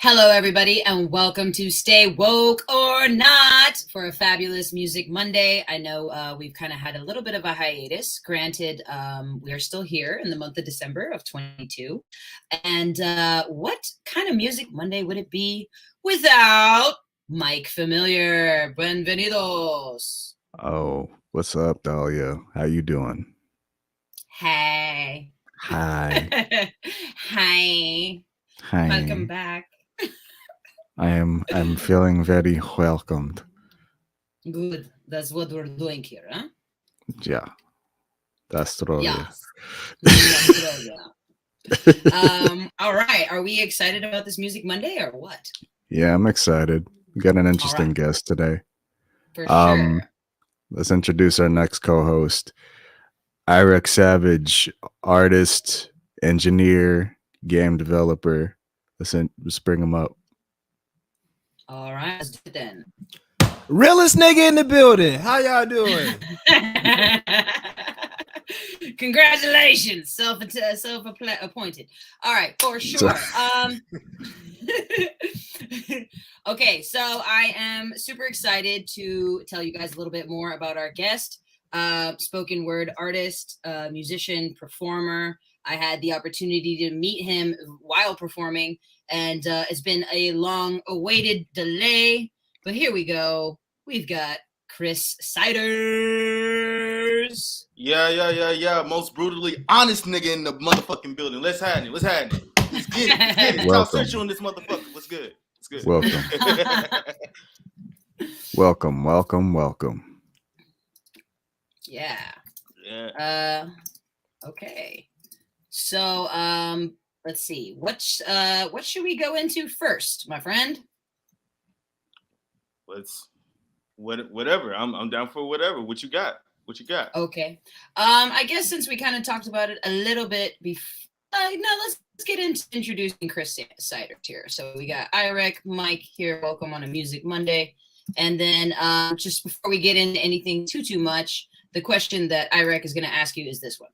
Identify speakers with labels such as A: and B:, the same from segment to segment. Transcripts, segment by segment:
A: Hello, everybody, and welcome to Stay Woke or Not for a fabulous Music Monday. I know we've kind of had a little bit of a hiatus. Granted, we are still here in the month of December of 22. And what kind of Music Monday would it be without Mike Familiar? Bienvenidos.
B: Oh, what's up, Dahlia? How you doing?
A: Hey.
B: Hi.
A: Hi. Welcome
B: Hi.
A: back.
B: I'm feeling very welcomed.
A: Good. That's what we're doing here, huh?
B: Yeah, that's Australia.
A: Yes. Australia. All right. Are we excited about this Music Monday or what?
B: Yeah, I'm excited. We got an
A: All
B: interesting
A: right.
B: guest today.
A: For
B: Um,
A: sure.
B: let's introduce our next co-host, Irek Savage, artist, engineer, game developer. Let's bring him up.
A: All right. Let's do it then.
C: Realest nigga in the building. How y'all doing?
A: Congratulations, self-appointed. All right, for sure. Okay, so I am super excited to tell you guys a little bit more about our guest, spoken word artist, musician, performer. I had the opportunity to meet him while performing, and it's been a long-awaited delay. But here we go. We've got Chris Siders.
D: Yeah. Most brutally honest nigga in the motherfucking building. Let's have it. Let's get it. Let's get it. South
B: Welcome.
D: Central in this motherfucker. What's good? It's good.
B: Welcome. Welcome.
A: Yeah.
D: Yeah.
A: Okay. So let's see. What should we go into first, my friend?
D: Whatever. I'm down for whatever. What you got?
A: Okay. I guess since we kind of talked about it a little bit before, no, let's get into introducing Chris Siders here. So we got Irek, Mike here. Welcome on a Music Monday. And then just before we get into anything too much, the question that Irek is going to ask you is this one.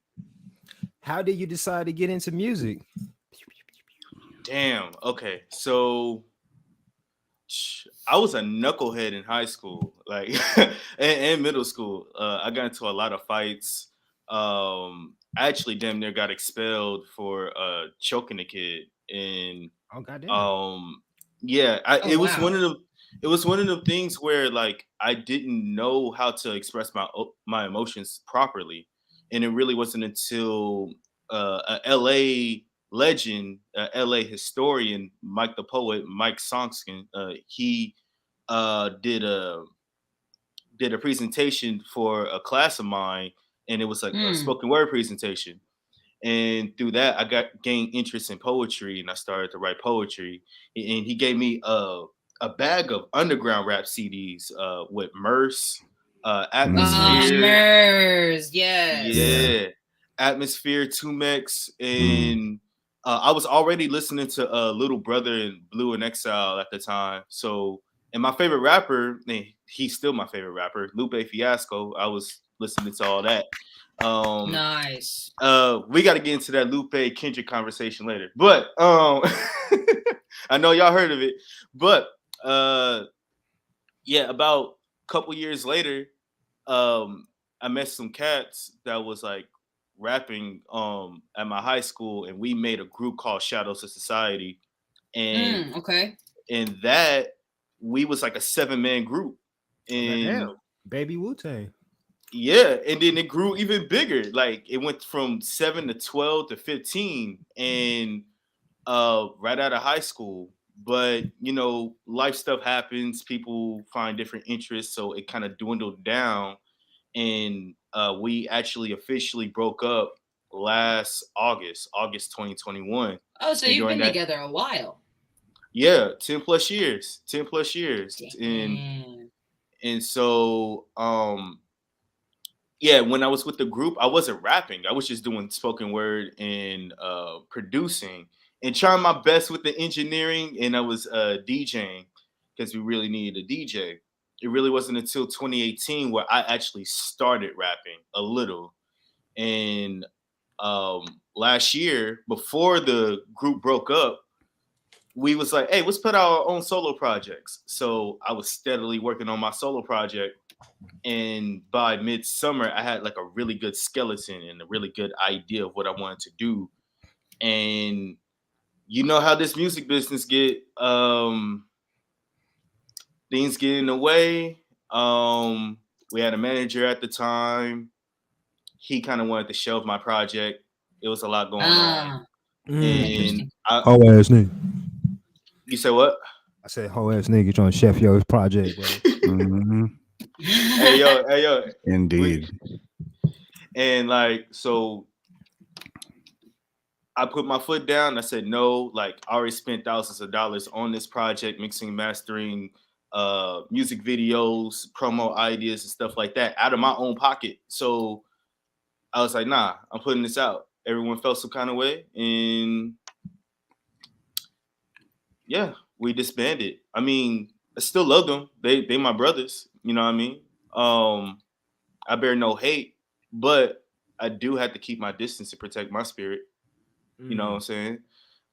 C: How did you decide to get into music?
D: Damn. Okay. So I was a knucklehead in high school, like and middle school. I got into a lot of fights. I actually damn near got expelled for choking a kid. And
C: Oh goddamn.
D: yeah,
A: Oh,
D: was
A: wow.
D: one of them. It was one of them things where like I didn't know how to express my emotions properly, and it really wasn't until a LA legend, LA historian, Mike the Poet, Mike Songskin, he did a presentation for a class of mine, and it was like a spoken word presentation. And through that, I gained interest in poetry, and I started to write poetry. And he gave me a bag of underground rap CDs with Merce, Atmosphere,
A: Mers, yes.
D: yeah, Atmosphere, Tumex, and I was already listening to Little Brother and Blue in Exile at the time. So, and my favorite rapper, he's still my favorite rapper, Lupe Fiasco. I was listening to all that.
A: Nice.
D: We got to get into that Lupe Kendrick conversation later, but I know y'all heard of it. But yeah, about a couple years later, I met some cats that was like rapping at my high school, and we made a group called Shadows of Society, and
A: Okay.
D: and that we was like a 7-man group, and
C: Baby Wu-Tang.
D: yeah, and then it grew even bigger. Like it went from 7 to 12 to 15, and right out of high school. But you know, life stuff happens. People find different interests, so it kind of dwindled down. And we actually officially broke up last August 2021.
A: Oh, so
D: And
A: you've
D: during
A: been
D: that,
A: together a while.
D: yeah, 10 plus years,
A: Damn.
D: and so yeah, when I was with the group, I wasn't rapping. I was just doing spoken word and producing and trying my best with the engineering. And I was DJing because we really needed a DJ. It really wasn't until 2018 where I actually started rapping a little. And last year, before the group broke up, we was like, hey, let's put out our own solo projects. So I was steadily working on my solo project. And by midsummer, I had like a really good skeleton and a really good idea of what I wanted to do. And you know how this music business get, things get in the way. We had a manager at the time. He kind of wanted to shelve my project. It was a lot going on. And
A: Interesting.
C: Hoe ass nigga.
D: You said what?
C: I said hoe ass nigga trying to chef your project, bro.
B: Mhm.
D: Hey yo.
B: Indeed.
D: And like, so I put my foot down. I said no. Like, I already spent thousands of dollars on this project, mixing, mastering, music videos, promo ideas, and stuff like that out of my own pocket. So I was like, nah, I'm putting this out. Everyone felt some kind of way, and yeah, we disbanded. I mean, I still love them. They my brothers. You know what I mean? I bear no hate, but I do have to keep my distance to protect my spirit. You know what I'm saying?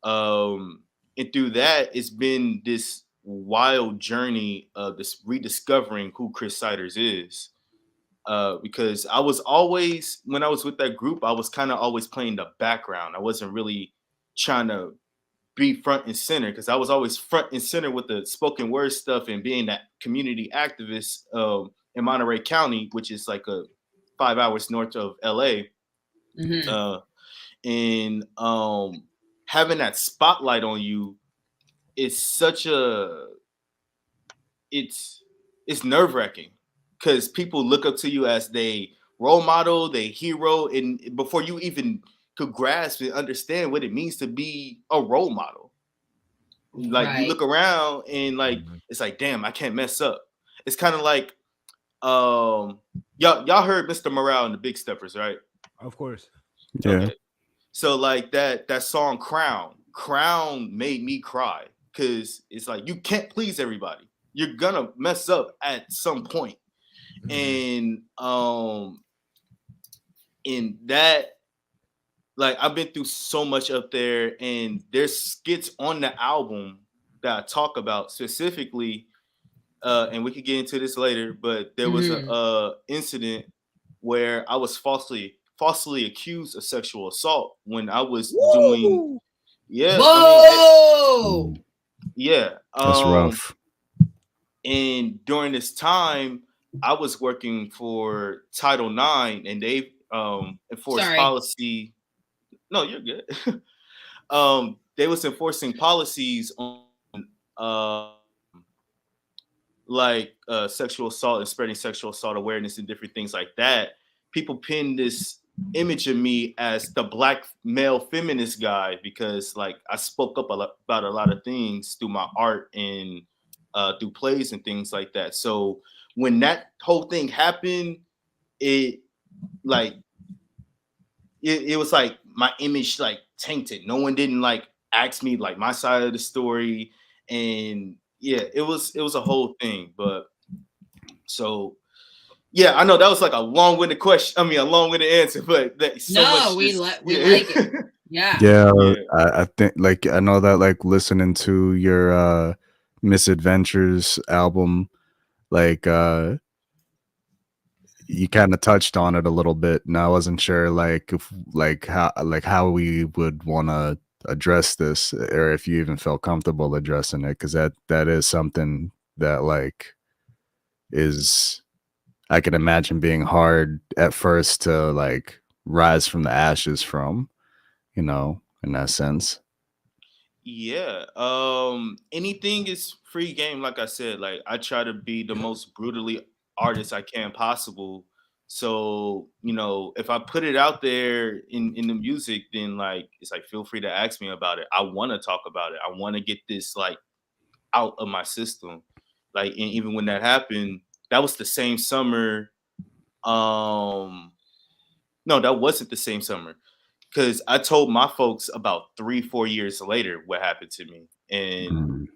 D: And through that, it's been this wild journey of this rediscovering who Chris Siders is. Because I was always, when I was with that group, I was kind of always playing the background. I wasn't really trying to be front and center because I was always front and center with the spoken word stuff and being that community activist in Monterey County, which is like 5 hours north of LA.
A: Mhm.
D: And having that spotlight on you is such a it's nerve-wracking because people look up to you as they role model, they hero, and before you even could grasp and understand what it means to be a role model, like you
A: Right.
D: look around and like it's like, damn, I can't mess up. It's kind of like y'all heard Mr. Morale and the Big Steppers, right?
C: Of course.
B: Yeah.
D: Okay. So like that song Crown made me cry because it's like you can't please everybody. You're gonna mess up at some point. And in that, like, I've been through so much up there, and there's skits on the album that I talk about specifically, and we could get into this later, but there was
A: Mhm.
D: a incident where I was falsely accused of sexual assault when I was doing. Yeah, I mean,
A: Whoa!
D: yeah.
B: That's rough.
D: And during this time, I was working for Title IX, and they enforced
A: Sorry.
D: policy. No, you're good. They was enforcing policies on uh, like sexual assault and spreading sexual assault awareness and different things like that. People pin this image of me as the black male feminist guy because like I spoke up about a lot of things through my art and through plays and things like that. So when that whole thing happened, it like it was like my image like tainted. No one didn't like ask me like my side of the story, and yeah, it was a whole thing. But so yeah, I know that was like a long-winded question. I mean, a long-winded answer, but that so
A: No,
D: much.
A: we
D: Just,
A: like it. Yeah.
B: Yeah,
D: Yeah.
B: I think like I know that like listening to your Misadventures album, like you kind of touched on it a little bit, and I wasn't sure like if how we would want to address this, or if you even felt comfortable addressing it, because that is something that like is, I can imagine being hard at first to like rise from the ashes from, in that sense.
D: Yeah. Anything is free game, like I said. Like I try to be the most brutally artist I can possible. So, if I put it out there in the music, then like it's like feel free to ask me about it. I want to talk about it. I want to get this like out of my system. Like, and even when that happened, that was the same summer. No, that wasn't the same summer because I told my folks about 3-4 years later what happened to me, and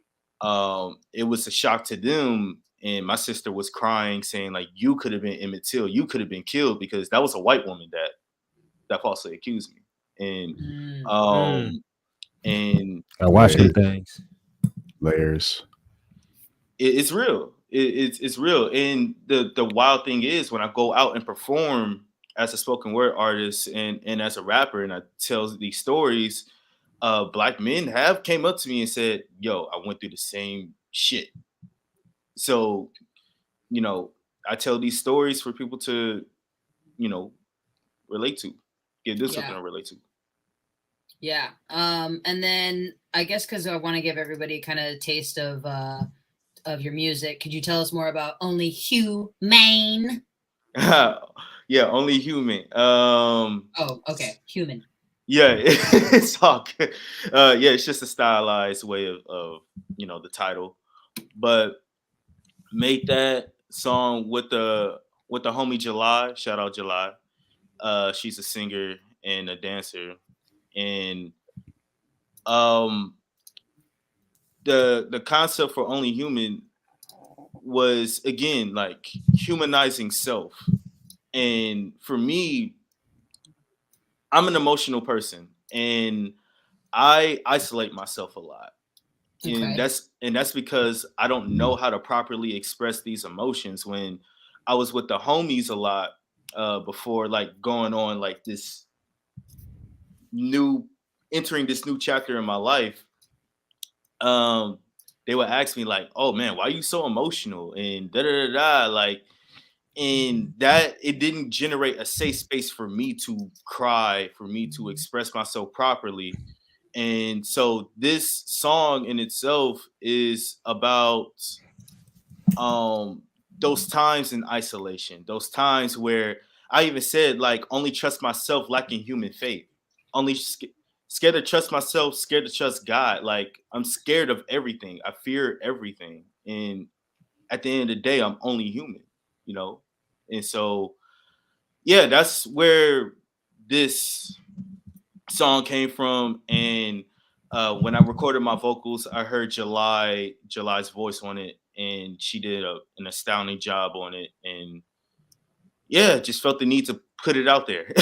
B: Mm.
D: it was a shock to them. And my sister was crying, saying like, "You could have been Emmett Till. You could have been killed because that was a white woman that falsely accused me." And
A: Mm.
D: and
C: I watched
B: Right.
C: them things.
B: layers.
D: It's real. It's real. And the wild thing is when I go out and perform as a spoken word artist and as a rapper and I tell these stories, black men have came up to me and said, "Yo, I went through the same shit." So, you know, I tell these stories for people to, you know, relate to, give them something
A: Yeah.
D: to relate to.
A: Yeah. And then I guess because I want to give everybody kind of a taste of your music, could you tell us more about Only Humane?
D: Yeah, only human.
A: Oh, okay. Human.
D: Yeah, it's all good. Yeah, it's just a stylized way of you know the title, but made that song with the homie July. Shout out July. She's a singer and a dancer, and um, the concept for Only Human was again like humanizing self, and for me, I'm an emotional person, and I isolate myself a lot. And
A: Okay.
D: that's because I don't know how to properly express these emotions. When I was with the homies a lot before, like going on like this new, entering this new chapter in my life, um, they would ask me like, "Oh man, why are you so emotional?" and da da da da. Like, and that it didn't generate a safe space for me to cry, for me to express myself properly. And so this song in itself is about um those times in isolation, those times where I even said like only trust myself lacking human faith. Only scared to trust myself, scared to trust God. Like I'm scared of everything. I fear everything. And at the end of the day, I'm only human, you know? And so yeah, that's where this song came from. And when I recorded my vocals, I heard July's voice on it, and she did an astounding job on it. And yeah, just felt the need to put it out there.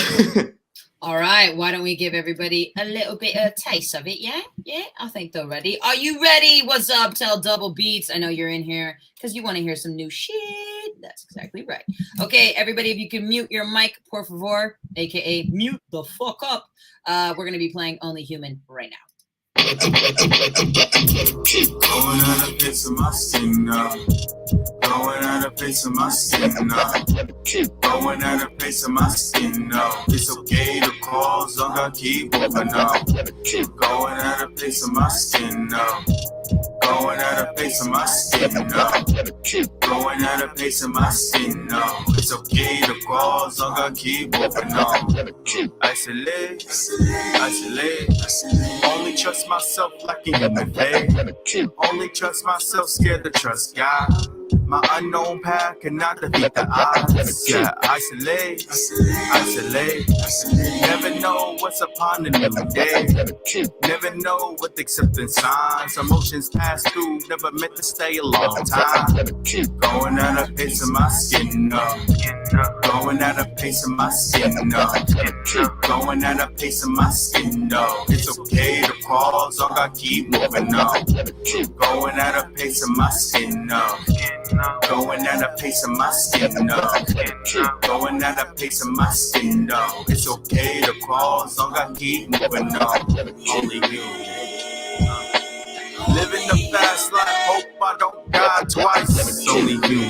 A: All right. Why don't we give everybody a little bit of taste of it? Yeah. Yeah. I think they're ready. Are you ready? What's up? Tell Double Beats. I know you're in here because you want to hear some new shit. That's exactly right. Okay, everybody, if you can mute your mic, por favor, aka mute the fuck up. We're gonna be playing Only Human right now.
E: Going out of place of my skin now. Going out of place of my skin now. Going out of place of my skin now. It's okay to call, so I keep moving now. Going out of place of my skin now. Going out of place of my skin now. Going out of place of my skin now. It's okay to call, so I keep moving on. Isolate, isolate. Only trust myself like a human faith. Only trust myself, scared to trust God. My unknown path cannot defeat the odds. Yeah, isolate, isolate. Never know what's upon the new day. Never know what the acceptance signs. Emotions pass through, never meant to stay a long time. Going out of pace of my skin up. Going out of pace of my skin up. Going out of pace of my skin up. It's okay to pause, so I keep moving on. Going out of pace of my skin up. Going at a pace of my skin, no. Going at a pace of my skin, no. It's okay to crawl, so I keep moving on. Only you. Living the fast life, hope I don't die twice. Only you.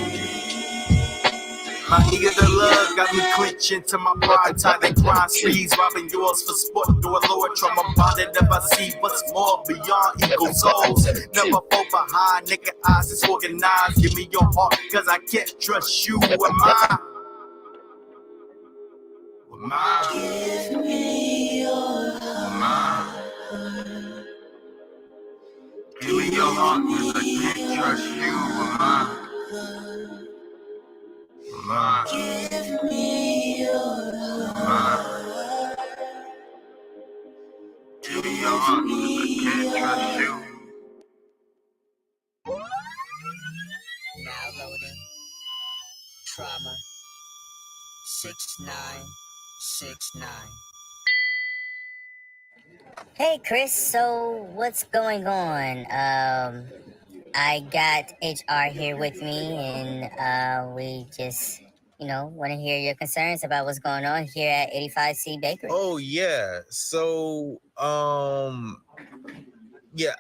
E: My eager to love got me clenching to my pride, tight and grind sprees, robbing yours for sport, do a lower trauma bonded. Never see what's more beyond equal souls. Never fall behind, naked eyes is organized. Give me your heart, cause I can't trust you. Am I? Am I? Give me your heart. Give me your heart, cause I can't trust you. Am I? Give me your heart. Give me your heart, cause I can't trust you.
F: Now loading. Trauma. 6969. Hey Chris, so what's going on? I got HR here with me, and we just, want to hear your concerns about what's going on here at 85C Bakery.
C: Oh yeah. So yeah,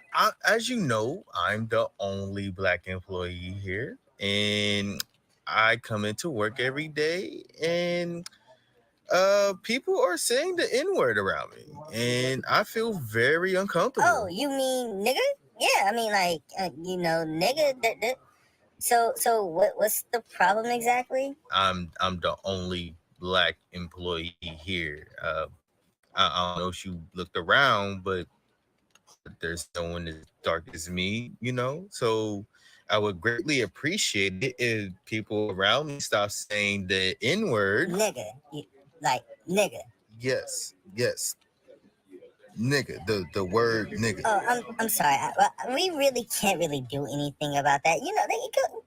C: as you know, I'm the only black employee here, and I come into work every day, and people are saying the N-word around me, and I feel very uncomfortable.
F: Oh, you mean nigga? Yeah, I mean like, nigga. So what's the problem exactly?
C: I'm the only black employee here. I don't know if you looked around, but there's no one as dark as me, So I would greatly appreciate it if people around me stop saying the N word.
F: Nigga, like nigga.
C: Yes, nigga. The word nigga.
F: Oh, I'm sorry. We really can't really do anything about that.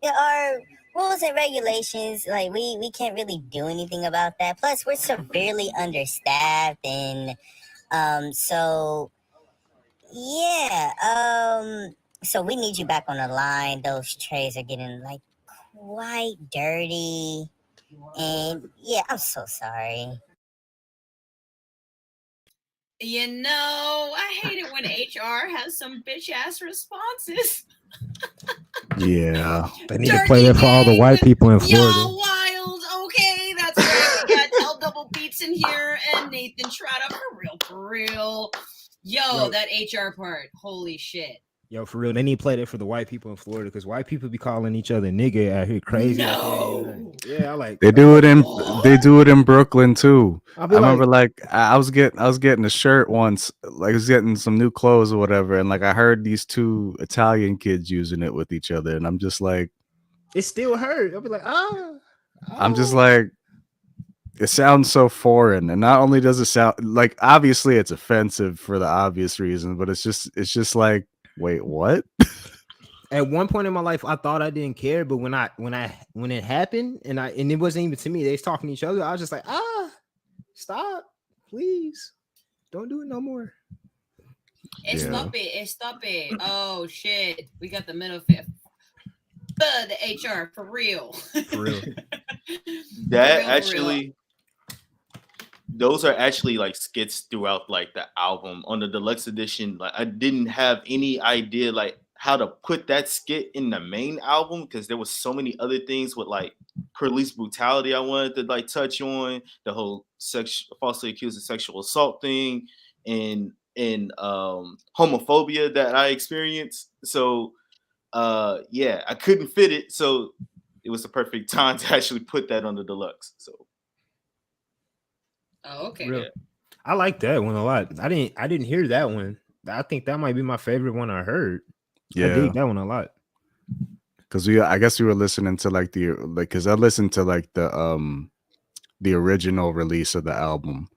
F: There are rules and regulations. Like we can't really do anything about that. Plus, we're severely understaffed, and so yeah, so we need you back on the line. Those trays are getting like quite dirty, and yeah, I'm so sorry.
A: I hate it when HR has some bitch ass responses.
B: Yeah.
G: They need to play that for all the white people in Florida.
A: Y'all wild. Okay, that's right. We got L Double Beats in here and Nathan Trotta for real. Yo, that HR part. Holy shit.
G: Yo, for real, they need to play that for the white people in Florida because white people be calling each other nigga out here crazy.
A: No.
G: Yeah, I like
B: They do it in Brooklyn too. I remember I was getting a shirt once, like I was getting some new clothes or whatever, and like I heard these two Italian kids using it with each other, and I'm just like,
G: it still hurt. I'll be like,
B: I'm just like, it sounds so foreign, and not only does it sound like, obviously it's offensive for the obvious reason, but it's just like, wait, what?
G: At one point in my life, I thought I didn't care, but when it happened, and it wasn't even to me, they was talking to each other. I was just like, stop, please, don't do it no more.
A: Stop it. Oh shit, we got the middle fifth. The HR for real.
G: For real.
D: Those are actually like skits throughout like the album. On the deluxe edition, like I didn't have any idea like how to put that skit in the main album because there was so many other things with like police brutality I wanted to like touch on, the whole falsely accused of sexual assault thing, and homophobia that I experienced. So yeah, I couldn't fit it, so it was the perfect time to actually put that on the deluxe. So
A: oh, okay.
G: Yeah. I like that one a lot. I didn't hear that one. I think that might be my favorite one I heard.
B: Yeah,
G: I dig that one a lot.
B: Because I guess we were listening to because I listened to like the original release of the album,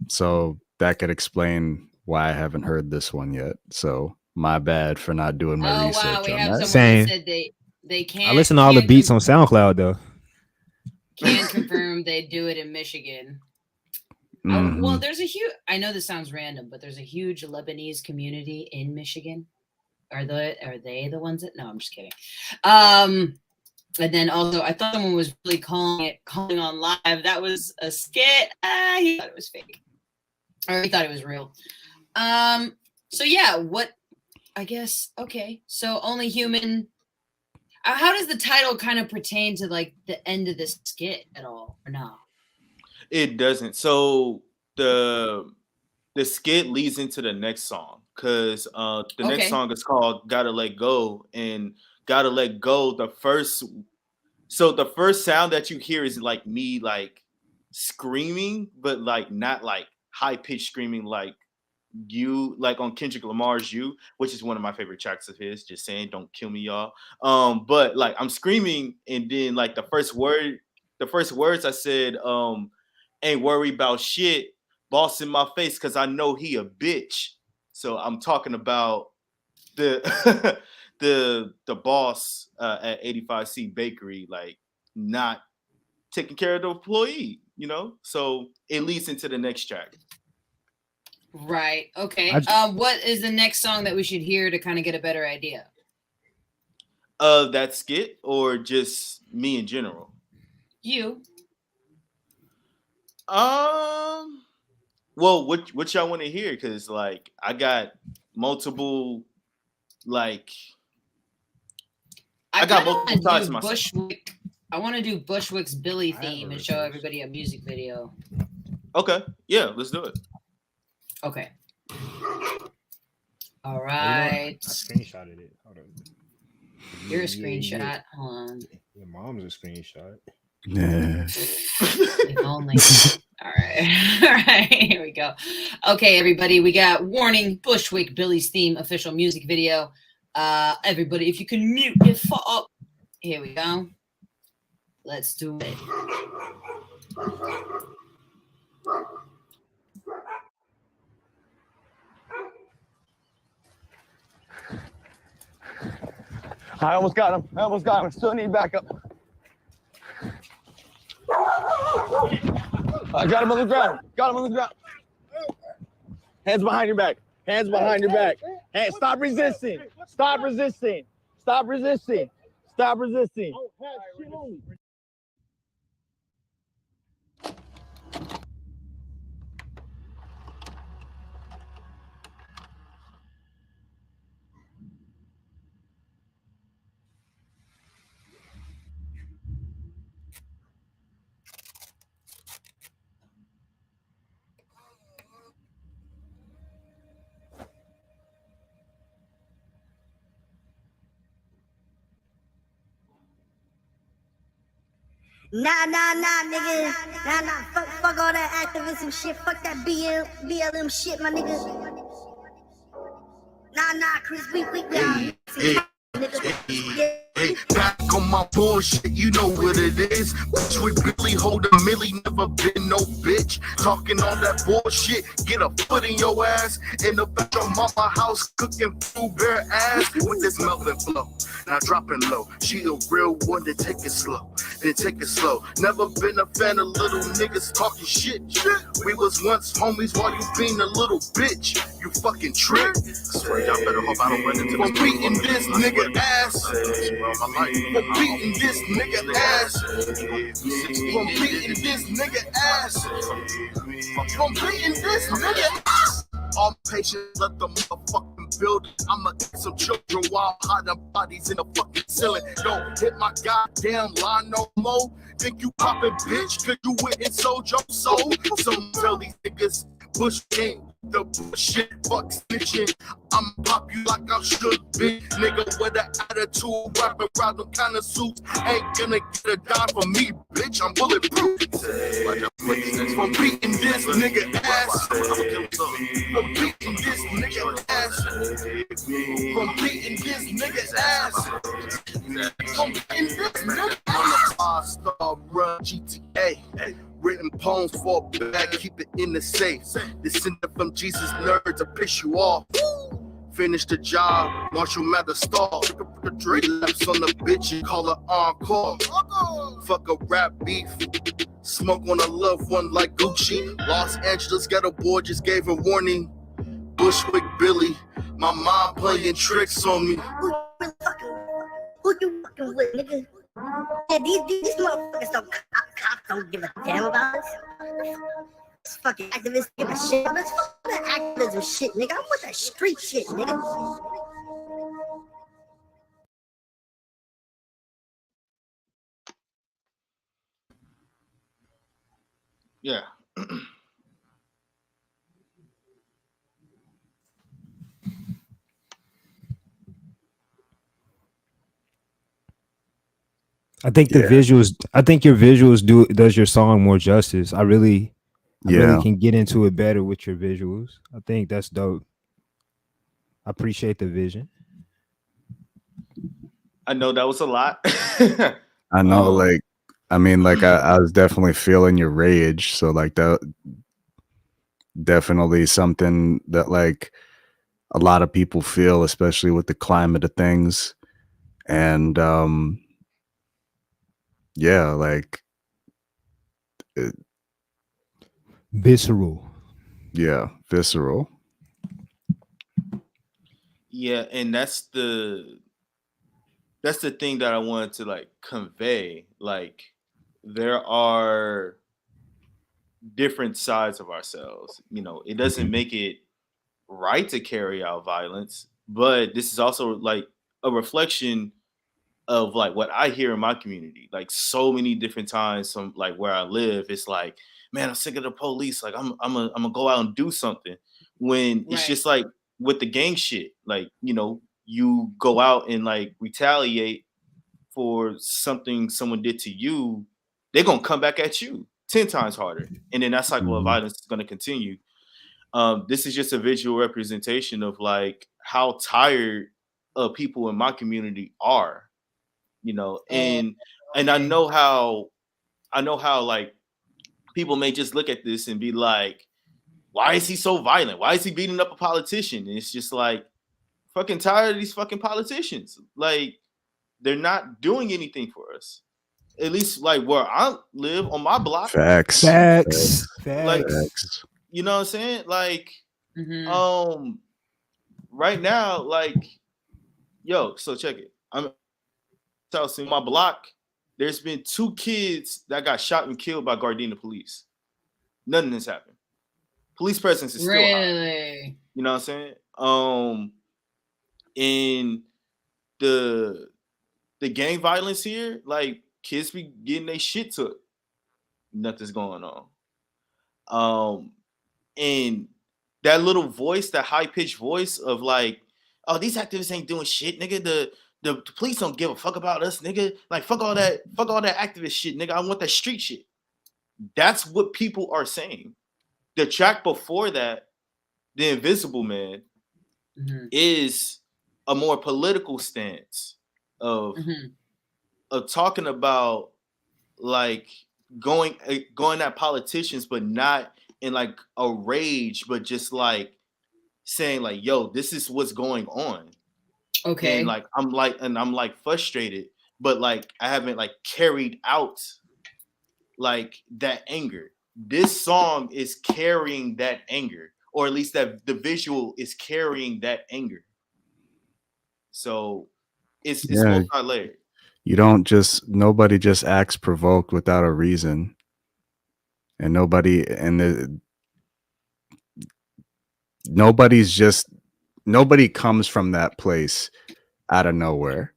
B: so that could explain why I haven't heard this one yet. So my bad for not doing my research.
A: Wow, we
B: on
A: have
B: that.
A: someone that said they can't.
G: I listen to all the beats on SoundCloud though.
A: Can confirm they do it in Michigan.
B: Mm-hmm.
A: Well, there's a huge. I know this sounds random, but there's a huge Lebanese community in Michigan. Are they the ones that? No, I'm just kidding. And then also, I thought someone was really calling on live. That was a skit. He thought it was fake, or he thought it was real. So yeah, what? I guess okay. So only human. How does the title kind of pertain to like the end of this skit at all, or no?
D: It doesn't. So the skit leads into the next song because the next song is called "Gotta Let Go," and "Gotta Let Go." The first sound that you hear is like me like screaming, but like not like high pitched screaming like you like on Kendrick Lamar's "You," which is one of my favorite tracks of his. Just saying, don't kill me, y'all. But like I'm screaming, and then like the first words I said, ain't worry about shit, boss in my face, cause I know he a bitch. So I'm talking about the the boss at 85C Bakery, like not taking care of the employee, So it leads into the next track.
A: Right. Okay. What is the next song that we should hear to kind of get a better idea?
D: That skit or just me in general?
A: You.
D: Well, what y'all want to hear? Because like I got multiple, like I got multiple sides to myself.
A: Bushwick. I want to do Bushwick's Billy theme and show everybody a music video.
D: Okay. Yeah, let's do it.
A: Okay. All right.
G: I screenshotted it. Hold on.
A: You're a screenshot. Hold on.
G: Your mom's a screenshot.
B: Yeah.
A: If only. All right. All right. Here we go. Okay, everybody. We got warning Bushwick Billy's theme official music video. Everybody, if you can mute your fuck up. Here we go. Let's do it.
H: I almost got him. I still need backup. I got him on the ground. Hands behind your back. Hands stop resisting. Stop resisting.
F: Nah, nigga. Nah. Fuck all that activism shit. Fuck that BLM shit, my nigga. Nah, Chris, we
E: Hey, back on my bullshit, you know what it is. Bitch, we really hold a milli, never been no bitch. Talking all that bullshit, get a foot in your ass. In the back of mama house, cooking food bare ass. With this melting flow, now dropping low. She a real one, then take it slow. Never been a fan of little niggas talking shit. We was once homies while you being a little bitch. You fucking trick. Swear y'all better hope I don't run into this. Beating this nigga ass. For beating this nigga ass. From beating this nigga ass. From beating this nigga ass. All patience, let the motherfucking building. I'ma get some children while hiding bodies in the fucking ceiling. Don't hit my goddamn line no more. Think you poppin', bitch, cause you went and sold your soul. Some tell these niggas Bush King, the bullshit, fuck snitching. I'ma pop you like I should be. Nigga with an attitude, rapping around them kind of suits. Ain't gonna get a dime from me, bitch. I'm bulletproof. From beating this nigga ass. From beating this nigga ass. From beating this nigga ass. From beating this nigga ass. Five-star run GTA. Written poems for a bag, keep it in the safe. Descended from Jesus nerds to piss you off. Finish the job, Marshall Mather stall. Three laps on the bitch and call her encore. Fuck a rap beef. Smoke on a loved one like Gucci. Los Angeles ghetto boy just gave a warning. Bushwick Billy, my mom playing tricks on me.
F: Who you fucking with, nigga? Yeah, these motherfuckers cops don't give a damn about us. This fucking activists give a shit about us. Fuck that activism shit, nigga. I'm with that street shit, nigga.
D: Yeah.
G: I think the visuals. I think your visuals does your song more justice. I really can get into it better with your visuals. I think that's dope. I appreciate the vision.
D: I know that was a lot.
B: I know, like, I mean, like, I was definitely feeling your rage. So, like, that definitely something that, like, a lot of people feel, especially with the climate of things. And, yeah, like,
G: visceral.
B: Yeah, visceral.
D: Yeah, and that's the thing that I wanted to like convey. Like there are different sides of ourselves. You know, it doesn't make it right to carry out violence, but this is also like a reflection of like what I hear in my community. Like so many different times from like where I live, it's like, man, I'm sick of the police. Like I'm gonna go out and do something. When it's
A: Right.
D: just like with the gang shit, like, you know, you go out and like retaliate for something someone did to you, they're gonna come back at you 10 times harder. And then that cycle of
B: Mhm.
D: violence is gonna continue. This is just a visual representation of like how tired people in my community are, you know,
A: Oh,
D: and
A: okay.
D: I know how like people may just look at this and be like, why is he so violent? Why is he beating up a politician? And it's just like fucking tired of these fucking politicians. Like they're not doing anything for us. At least like where I live on my block.
B: Facts.
G: Facts.
D: Like,
G: Facts.
B: Facts.
D: you know what I'm saying? Like,
A: Mhm.
D: right now, like, yo, so check it. I'm in my block. There's been 2 kids that got shot and killed by Gardena police. Nothing has happened. Police presence is still high.
A: Really?
D: You know what I'm saying? In the gang violence here, like kids be getting their shit took. Nothing's going on. And that little voice, that high pitched voice of like, oh, these activists ain't doing shit, nigga. The police don't give a fuck about us, nigga. Like fuck all that activist shit, nigga. I want that street shit. That's what people are saying. The track before that, The Invisible Man, is a more political stance of talking about like going at politicians, but not in like a rage, but just like saying like, yo, this is what's going on.
A: Okay.
D: And like I'm frustrated, but like I haven't like carried out like that anger. This song is carrying that anger, or at least that the visual is carrying that anger. So it's
B: Yeah.
D: multi-layered.
B: Nobody just acts provoked without a reason. And nobody comes from that place out of nowhere.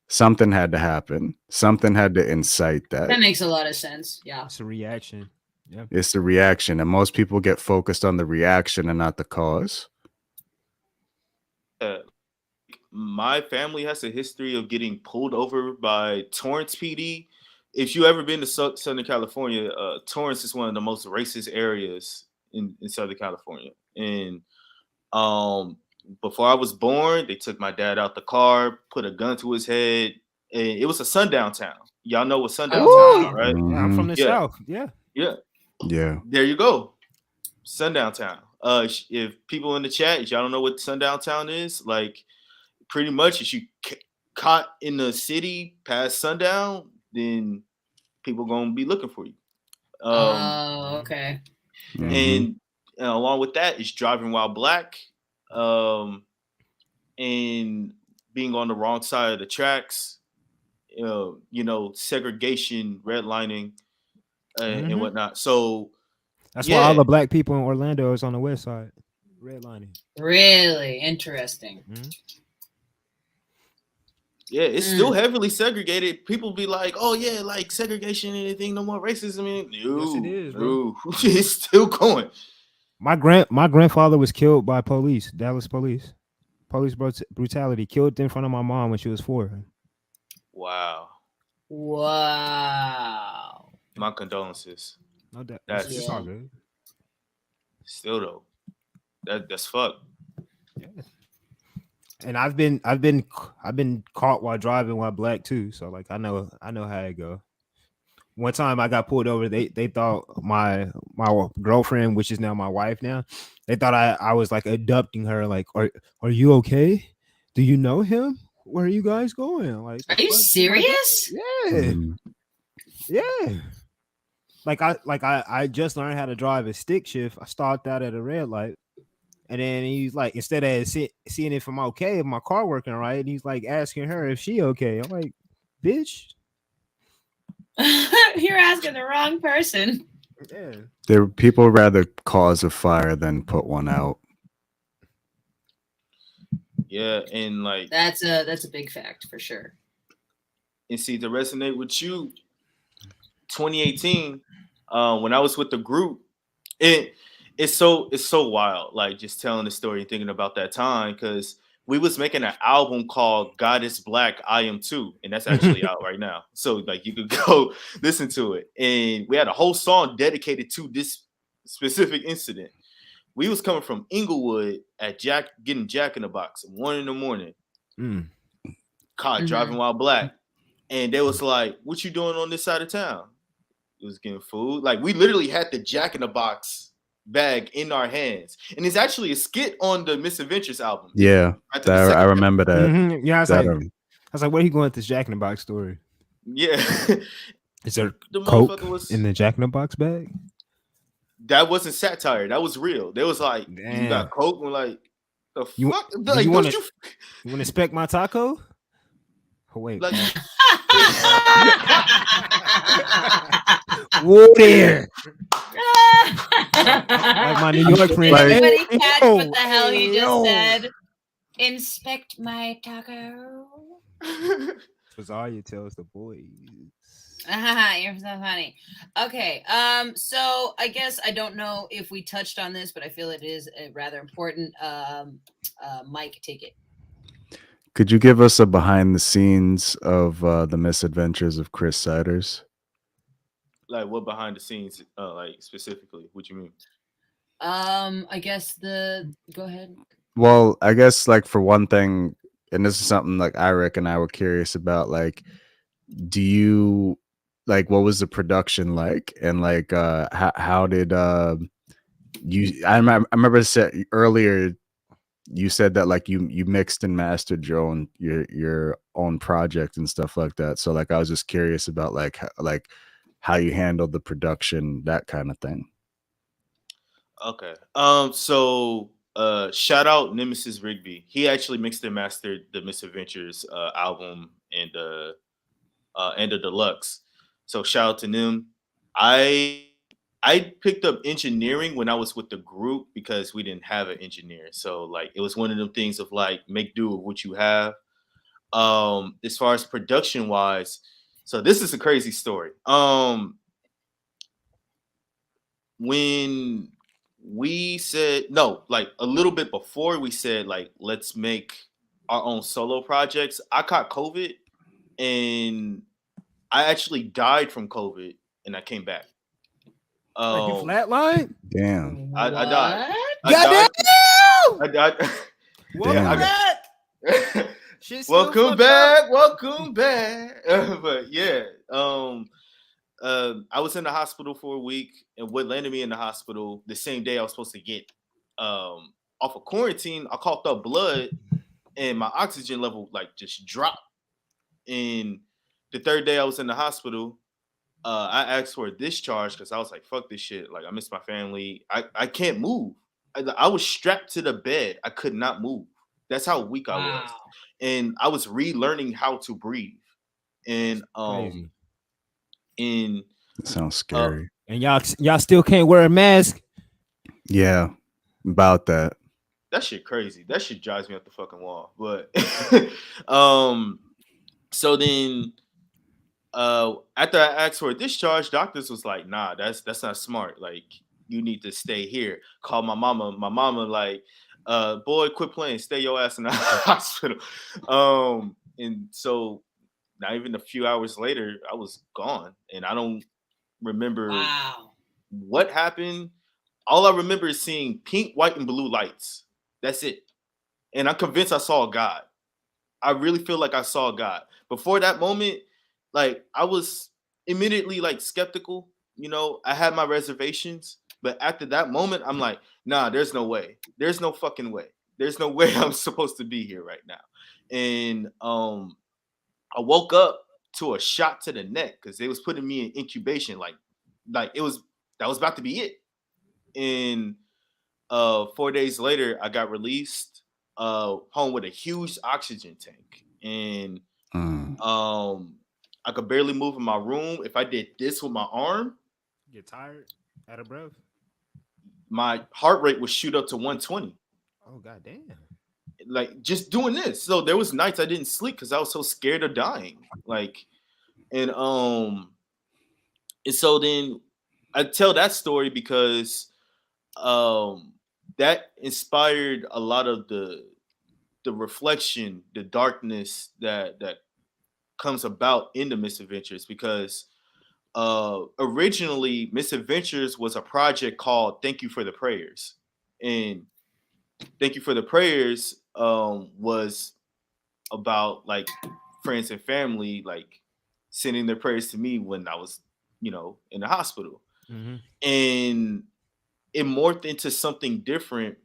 B: Something had to happen. Something had to incite that.
A: That makes a lot of sense. Yeah.
G: It's a reaction. Yeah.
B: It's the reaction. And most people get focused on the reaction and not the cause.
D: My family has a history of getting pulled over by Torrance PD. If you ever been to Southern California, Torrance is one of the most racist areas in Southern California. And before I was born, they took my dad out the car, put a gun to his head, and it was a sundown town. Y'all know what sundown town is, right?
G: Yeah, I'm from the South. Yeah.
B: Yeah.
D: There you go. Sundown town. If people in the chat, y'all don't know what sundown town is, like pretty much if you caught in the city past sundown, then people gonna be looking for you.
A: Okay.
D: And along with that is driving while black, and being on the wrong side of the tracks, you know, segregation, redlining, and whatnot. So
G: that's why all the black people in Orlando is on the west side, redlining.
A: Really interesting.
D: Yeah, it's still heavily segregated. People be like, "Oh yeah, like segregation, anything, no more racism." No,
G: yes, it is, bro.
D: It's still going.
G: My grandfather was killed by police, Dallas police. Police brutality, killed in front of my mom when she was 4.
D: Wow. My condolences.
G: No doubt.
D: That's
G: all good.
D: Still though, that's fucked.
G: Yeah. And I've been caught while driving while black too. So like I know how it go. One time I got pulled over. They thought my girlfriend, which is now my wife now, they thought I was like abducting her. Like, are you okay? Do you know him? Where are you guys going? Like,
A: are you serious?
G: Yeah. Yeah. I just learned how to drive a stick shift. I stopped out at a red light, and then he's like, instead of seeing if I'm okay, if my car working right, he's like asking her if she okay. I'm like, bitch.
A: You're asking the wrong person.
G: Yeah.
B: People rather cause a fire than put one out.
D: Yeah, and like
A: That's a big fact for sure.
D: and see to resonate with you, 2018, when I was with the group, it's so wild, like just telling the story and thinking about that time because we was making an album called God is Black, I Am Too, and that's actually out right now. So like you could go listen to it. And we had a whole song dedicated to this specific incident. We was coming from Inglewood at getting Jack in the Box at 1 a.m. Caught driving while black. And they was like, what you doing on this side of town? It was getting food. Like we literally had the Jack in the Box bag in our hands. And it's actually a skit on the Misadventures album.
B: Yeah, I remember that.
G: Yeah, I was like, where are you going with this Jack in the Box story?
D: Yeah.
G: Is there
D: The
G: Coke
D: was
G: in the Jack in the Box bag?
D: That wasn't satire. That was real. They was like, you got Coke? We're like, the fuck? Like,
G: you want to inspect my taco? Oh, wait.
D: Like,
G: whoa there. Like my New York friend.
A: Everybody catch what the hell he just said. Inspect my taco.
G: Cesaria tells the boys.
A: You're so funny. Okay, so I guess I don't know if we touched on this, but I feel it is rather important. Mike, take it.
B: Could you give us a behind the scenes of the misadventures of Chris Siders?
D: Like what behind the scenes, like specifically? What you mean?
A: I guess go ahead.
B: Well, I guess like for one thing, and this is something like Eric and I were curious about, like, do you like what was the production like, and like how did you? I remember said earlier you said that like you mixed and mastered your own project and stuff like that. So like I was just curious about like how you handled the production, that kind of thing.
D: Okay. So shout out Nemesis Rigby. He actually mixed and mastered the Misadventures album and the deluxe. So shout out to them. I picked up engineering when I was with the group because we didn't have an engineer. So like it was one of them things of like make do with what you have. As far as production wise, so this is a crazy story. When we said no, like a little bit before we said like let's make our own solo projects, I caught COVID and I actually died from COVID and I came back.
G: Like you flatline?
B: Damn.
D: I died.
G: I
D: died.
G: Welcome back.
D: Welcome back. Welcome back. But yeah, I was in the hospital for a week, and what landed me in the hospital the same day I was supposed to get off of quarantine, I coughed up blood, and my oxygen level like just dropped. And the third day I was in the hospital, I asked for a discharge because I was like, fuck this shit. Like, I miss my family. I can't move. I was strapped to the bed. I could not move. That's how weak I was. And I was relearning how to breathe. And
B: That sounds scary.
G: And y'all still can't wear a mask?
B: Yeah, about that.
D: That shit crazy. That shit drives me up the fucking wall. But so then after I asked for a discharge, doctors was like, nah, that's not smart. Like, you need to stay here. Call my mama. My mama like, boy, quit playing. Stay your ass in the hospital. And so not even a few hours later, I was gone. And I don't remember what happened. All I remember is seeing pink, white, and blue lights. That's it. And I'm convinced I saw God. I really feel like I saw God. Before that moment, like I was immediately like skeptical, you know, I had my reservations, but after that moment, I'm like, nah, there's no way. There's no fucking way. There's no way I'm supposed to be here right now. And I woke up to a shot to the neck because they was putting me in incubation, like like that was about to be it. And 4 days later, I got released home with a huge oxygen tank, and I could barely move in my room. If I did this with my arm,
G: Get tired, out of breath.
D: my heart rate would shoot up to 120.
G: Oh god damn.
D: Like just doing this. So there was nights I didn't sleep because I was so scared of dying. Like, and so then I tell that story because that inspired a lot of the reflection, the darkness that comes about in the Misadventures, because originally Misadventures was a project called Thank You for the Prayers. And Thank You for the Prayers was about like friends and family like sending their prayers to me when I was, in the hospital.
G: Mm-hmm.
D: And it morphed into something different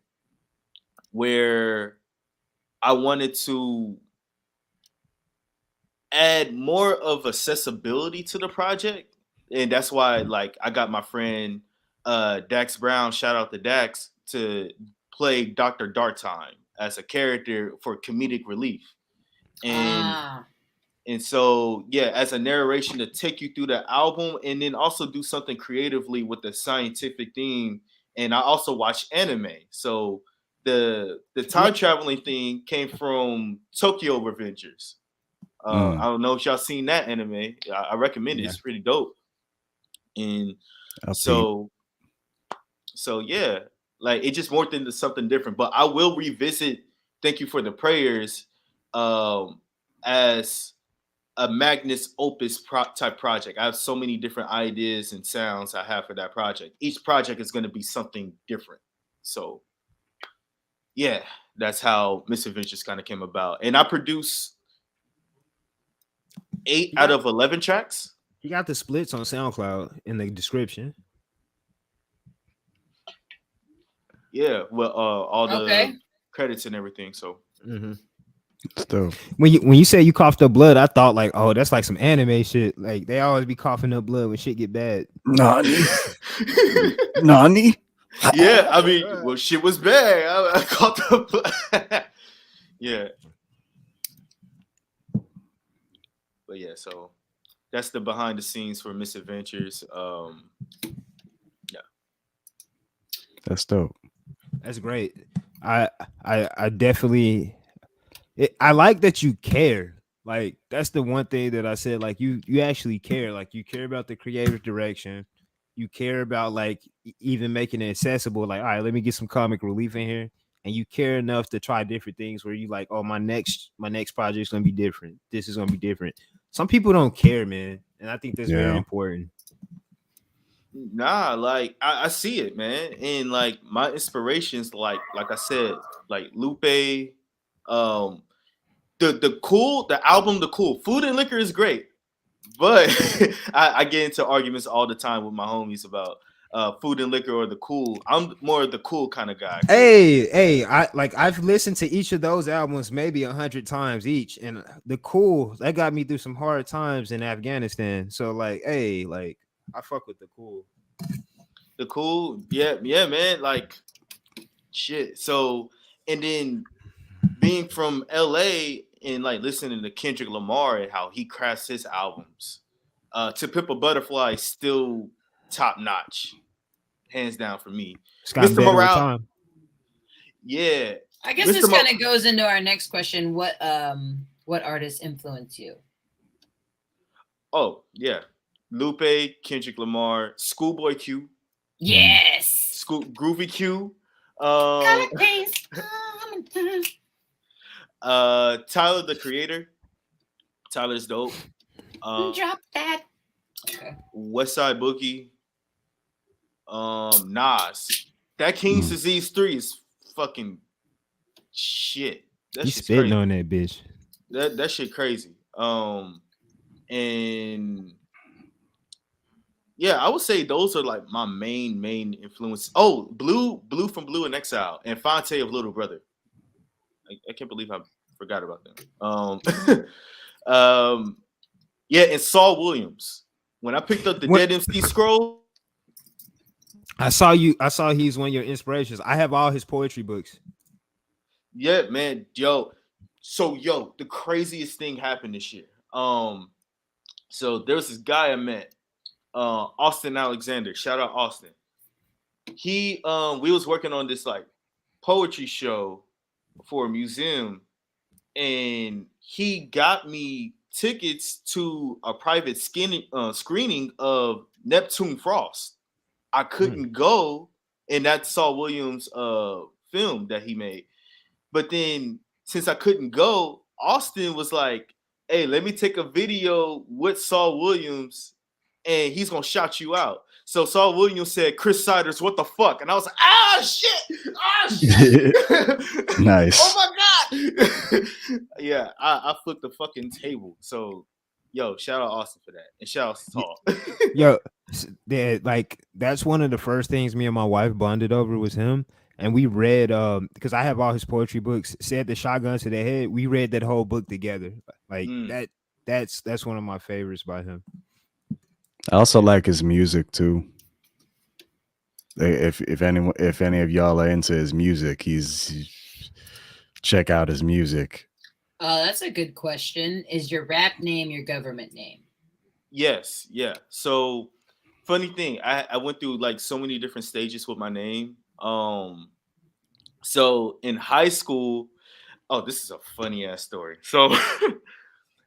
D: where I wanted to add more of accessibility to the project. And that's why like I got my friend Dax Brown, shout out to Dax, to play Dr. Dartime as a character for comedic relief. And so, yeah, as a narration to take you through the album, and then also do something creatively with the scientific theme. And I also watch anime. So the time traveling thing came from Tokyo Revengers. I don't know if y'all seen that anime. I recommend it. Yeah. It's pretty dope. And so yeah, like it just morphed into something different. But I will revisit Thank You for the Prayers as a Magnus Opus type project. I have so many different ideas and sounds I have for that project. Each project is going to be something different. So yeah, that's how Misadventures kind of came about. And I produce 8 out of 11 tracks.
G: You got the splits on SoundCloud in the description.
D: Yeah, well, all the credits and everything. So.
G: Mm-hmm.
B: So
G: when you say you coughed up blood, I thought like, oh, that's like some anime shit. Like they always be coughing up blood when shit get bad.
B: Nani? Nani?
D: Yeah, I mean, well, shit was bad. I coughed up blood. Yeah. But yeah, so that's the behind the scenes for Misadventures. Yeah.
B: That's dope.
G: That's great. I definitely I like that you care. Like that's the one thing that I said, like you actually care. Like you care about the creative direction. You care about like even making it accessible. Like, all right, let me get some comic relief in here. And you care enough to try different things where you like, oh, my next project is gonna be different. This is gonna be different. Some people don't care, man. And I think that's very important.
D: Nah, like I see it, man. And like my inspirations, like I said, like Lupe, the album, The Cool. Food and Liquor is great. But I get into arguments all the time with my homies about Food and Liquor or The Cool. I'm more of the Cool kind of guy.
G: Hey, I've listened to each of those albums maybe 100 times each, and The Cool that got me through some hard times in Afghanistan. So like, hey, like I fuck with The Cool.
D: The Cool, yeah, man. Like shit. So and then being from LA and like listening to Kendrick Lamar and how he crafts his albums, To Pimp a Butterfly is still top notch, hands down for me. Mr. Morale, yeah.
A: I guess this kind of goes into our next question. What artists influence you?
D: Oh yeah, Lupe, Kendrick Lamar, Schoolboy Q.
A: Yes.
D: Groovy Q. Tyler the Creator. Tyler's dope.
A: Drop that. Okay.
D: Westside Boogie. Nas. That King's Disease 3 is fucking shit.
G: He's spitting crazy. On that bitch.
D: That shit crazy. And yeah, I would say those are like my main influences. Oh, Blue from Blue in Exile and Fonte of Little Brother. I can't believe I forgot about them. Yeah, and Saul Williams. When I picked up the Dead MC scroll,
G: I saw he's one of your inspirations. I have all his poetry books.
D: Yeah, man. So the craziest thing happened this year. So there was this guy I met, Austin Alexander. Shout out Austin. We was working on this like poetry show for a museum, and he got me tickets to a private screening of Neptune Frost. I couldn't go, and that's Saul Williams' film that he made. But then since I couldn't go, Austin was like, "Hey, let me take a video with Saul Williams, and he's gonna shout you out." So Saul Williams said, "Chris Siders, what the fuck?" And I was like, "Ah, shit! Ah, shit!
B: Nice.
D: Oh my god!" Yeah, I flipped the fucking table. So, yo, shout out Austin for that, and shout out to Saul.
G: Yo, like that's one of the first things me and my wife bonded over was him. And we read because I have all his poetry books. Said the Shotgun to the Head. We read that whole book together. Like that's one of my favorites by him.
B: I also like his music too. If any of y'all are into his music, check out his music.
A: That's a good question. Is your rap name your government name?
D: Yes, yeah. So funny thing, I went through like so many different stages with my name. So in high school, this is a funny ass story. So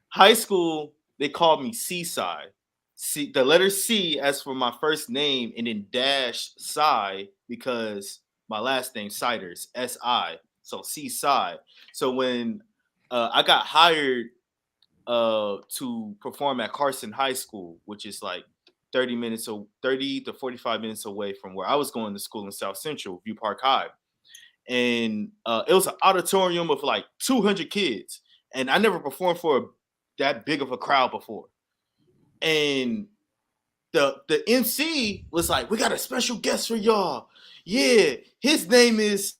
D: high school, they called me Seaside. See the letter C as for my first name, and then dash Side because my last name Siders, S-I. So Seaside. So when I got hired to perform at Carson High School, which is like 30 to 45 minutes away from where I was going to school in South Central, View Park High. And it was an auditorium of like 200 kids. And I never performed for that big of a crowd before. And the MC was like, "We got a special guest for y'all. Yeah, his name is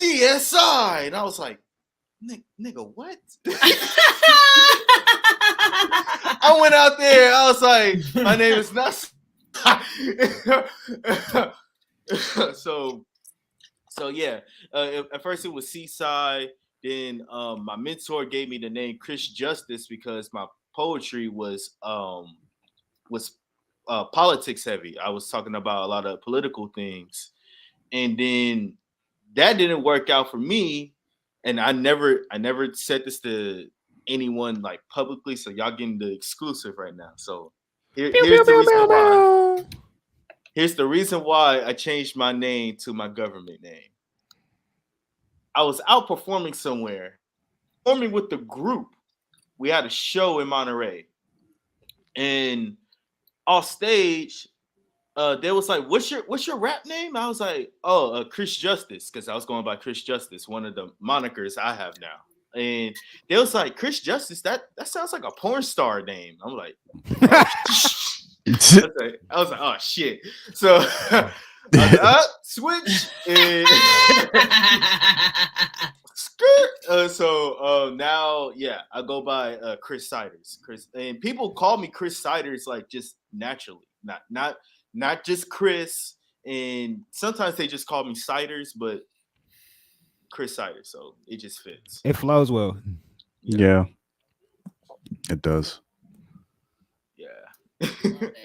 D: DSI." And I was like, nigga, what? I went out there. I was like, "My name is not." So yeah. At first it was Seaside. Then my mentor gave me the name Chris Justice because my poetry was politics heavy. I was talking about a lot of political things, and then that didn't work out for me. And I never said this to anyone like publicly, so y'all getting the exclusive right now. So here's the reason why. Here's the reason why I changed my name to my government name. I was out performing somewhere, performing with the group. We had a show in Monterey, and off stage, they was like, "What's your rap name?" I was like, Chris Justice, because I was going by Chris Justice, one of the monikers I have now. And they was like, "Chris Justice, that sounds like a porn star name." I'm like, I was like, "Oh shit!" So I was like, switch. And so now, yeah, I go by Chris Siders. And people call me Chris Siders like just naturally, not just Chris. And sometimes they just call me Siders, but Chris Siders, so it just fits.
G: It flows well.
B: Yeah, it does.
D: Yeah.
A: Love it.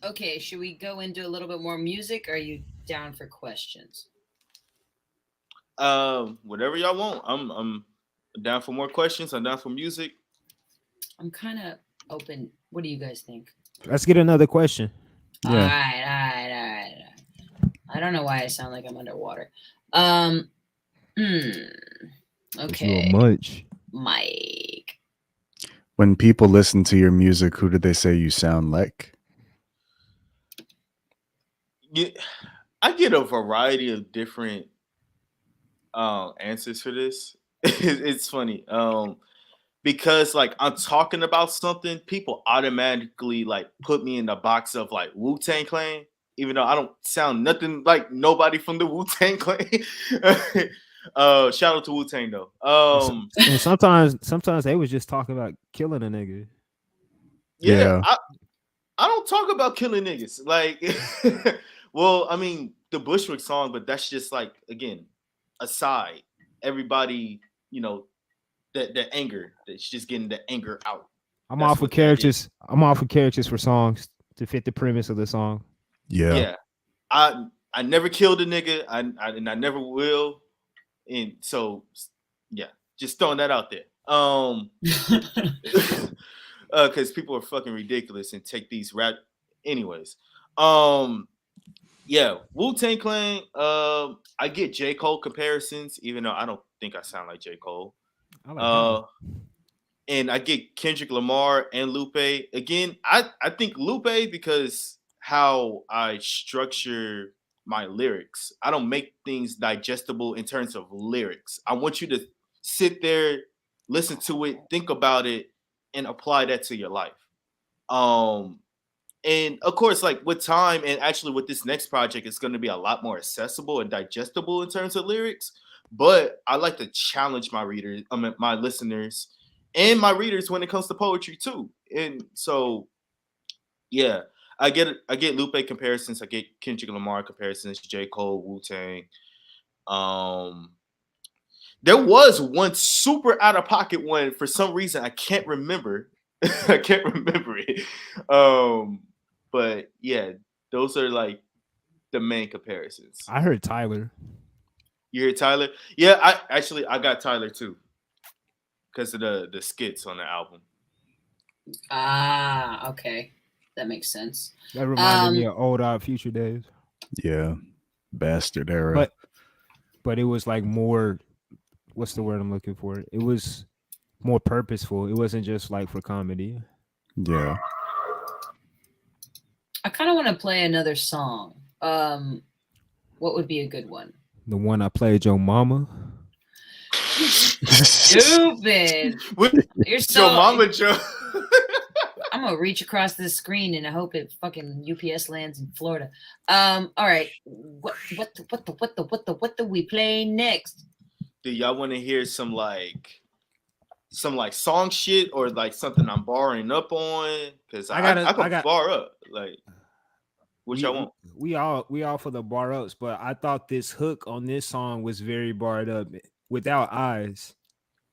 A: Okay, should we go into a little bit more music? Or are you down for questions?
D: Whatever y'all want. I'm down for more questions. I'm down for music.
A: I'm kind of open. What do you guys think?
G: Let's get another question.
A: Yeah. All right. I don't know why I sound like I'm underwater. Okay.
G: So much.
A: Mike.
B: When people listen to your music, who do they say you sound like?
D: Yeah, I get a variety of different answers for this. It's funny. Because like I'm talking about something, people automatically like put me in the box of like Wu-Tang Clan, even though I don't sound nothing like nobody from the Wu-Tang Clan. Shout out to Wu-Tang though.
G: And sometimes they was just talking about killing a nigga.
D: Yeah. I don't talk about killing niggas. Like Well, I mean, the Bushwick song, but that's just like, again, aside. Everybody, you know, the anger. It's just getting the anger out.
G: I'm
D: That's
G: all for
D: what that
G: characters. I'm all for characters for songs to fit the premise of the song.
B: Yeah.
D: I never killed a nigga. And I never will. And so yeah, just throwing that out there. Because people are fucking ridiculous and take these rap. Anyways, yeah, Wu-Tang Clan. I get J. Cole comparisons, even though I don't think I sound like J. Cole.
G: I like
D: And I get Kendrick Lamar and Lupe. Again, I think Lupe because how I structure my lyrics. I don't make things digestible in terms of lyrics. I want you to sit there, listen to it, think about it, and apply that to your life. And of course, like with time, and actually with this next project, it's going to be a lot more accessible and digestible in terms of lyrics. But I like to challenge my readers, my listeners, and my readers when it comes to poetry too. And so, yeah, I get Lupe comparisons, I get Kendrick Lamar comparisons, J. Cole, Wu-Tang. There was one super out of pocket one for some reason I can't remember. I can't remember it. But yeah, those are like the main comparisons.
G: I heard Tyler.
D: You hear Tyler? Yeah, I got Tyler too. Because of the skits on the album.
A: Ah, okay. That makes sense.
G: That reminded me of old Future days.
B: Yeah. Bastard era.
G: But it was like more, what's the word I'm looking for? It was more purposeful. It wasn't just like for comedy.
B: Yeah.
A: I kind of want to play another song. What would be a good one?
G: The one I played, Your Mama.
A: Stupid. You're so
D: Joe Mama Joe.
A: I'm gonna reach across this screen and I hope it fucking UPS lands in Florida. All right. What do we play next?
D: Do y'all want to hear some song shit or like something I'm borrowing up on? Because I can bar up. Like, what y'all want?
G: We all for the bar ups, but I thought this hook on this song was very barred up. Without eyes.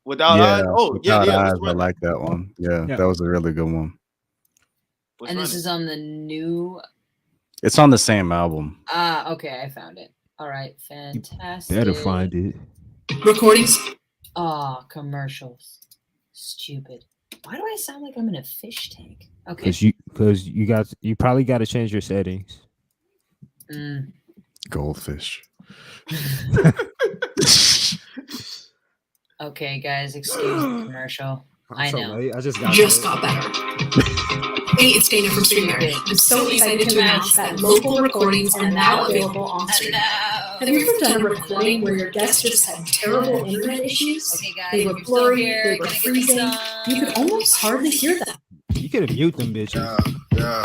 D: Without eyes? Oh,
B: Without
D: yeah.
B: Eyes, I like that one. Yeah, that was a really good one.
A: And this is on the new.
B: It's on the same album.
A: Ah, okay, I found it. All right, fantastic.
G: You better find it.
I: Recordings.
A: Oh, commercials. Stupid. Why do I sound like I'm in a fish tank? Okay.
G: Because you probably got to change your settings.
B: Goldfish.
A: Okay, guys, excuse the commercial. I know.
G: Late. I just
I: got better. Hey, it's Dana from StreamYard. I'm so excited to announce that local recordings are now available on StreamYard. Have you ever done a recording where your guests just had terrible internet issues?
A: Okay, guys,
I: They were blurry, they were freezing. You could almost hardly hear them.
G: You could have mute them bitches.
E: Yeah.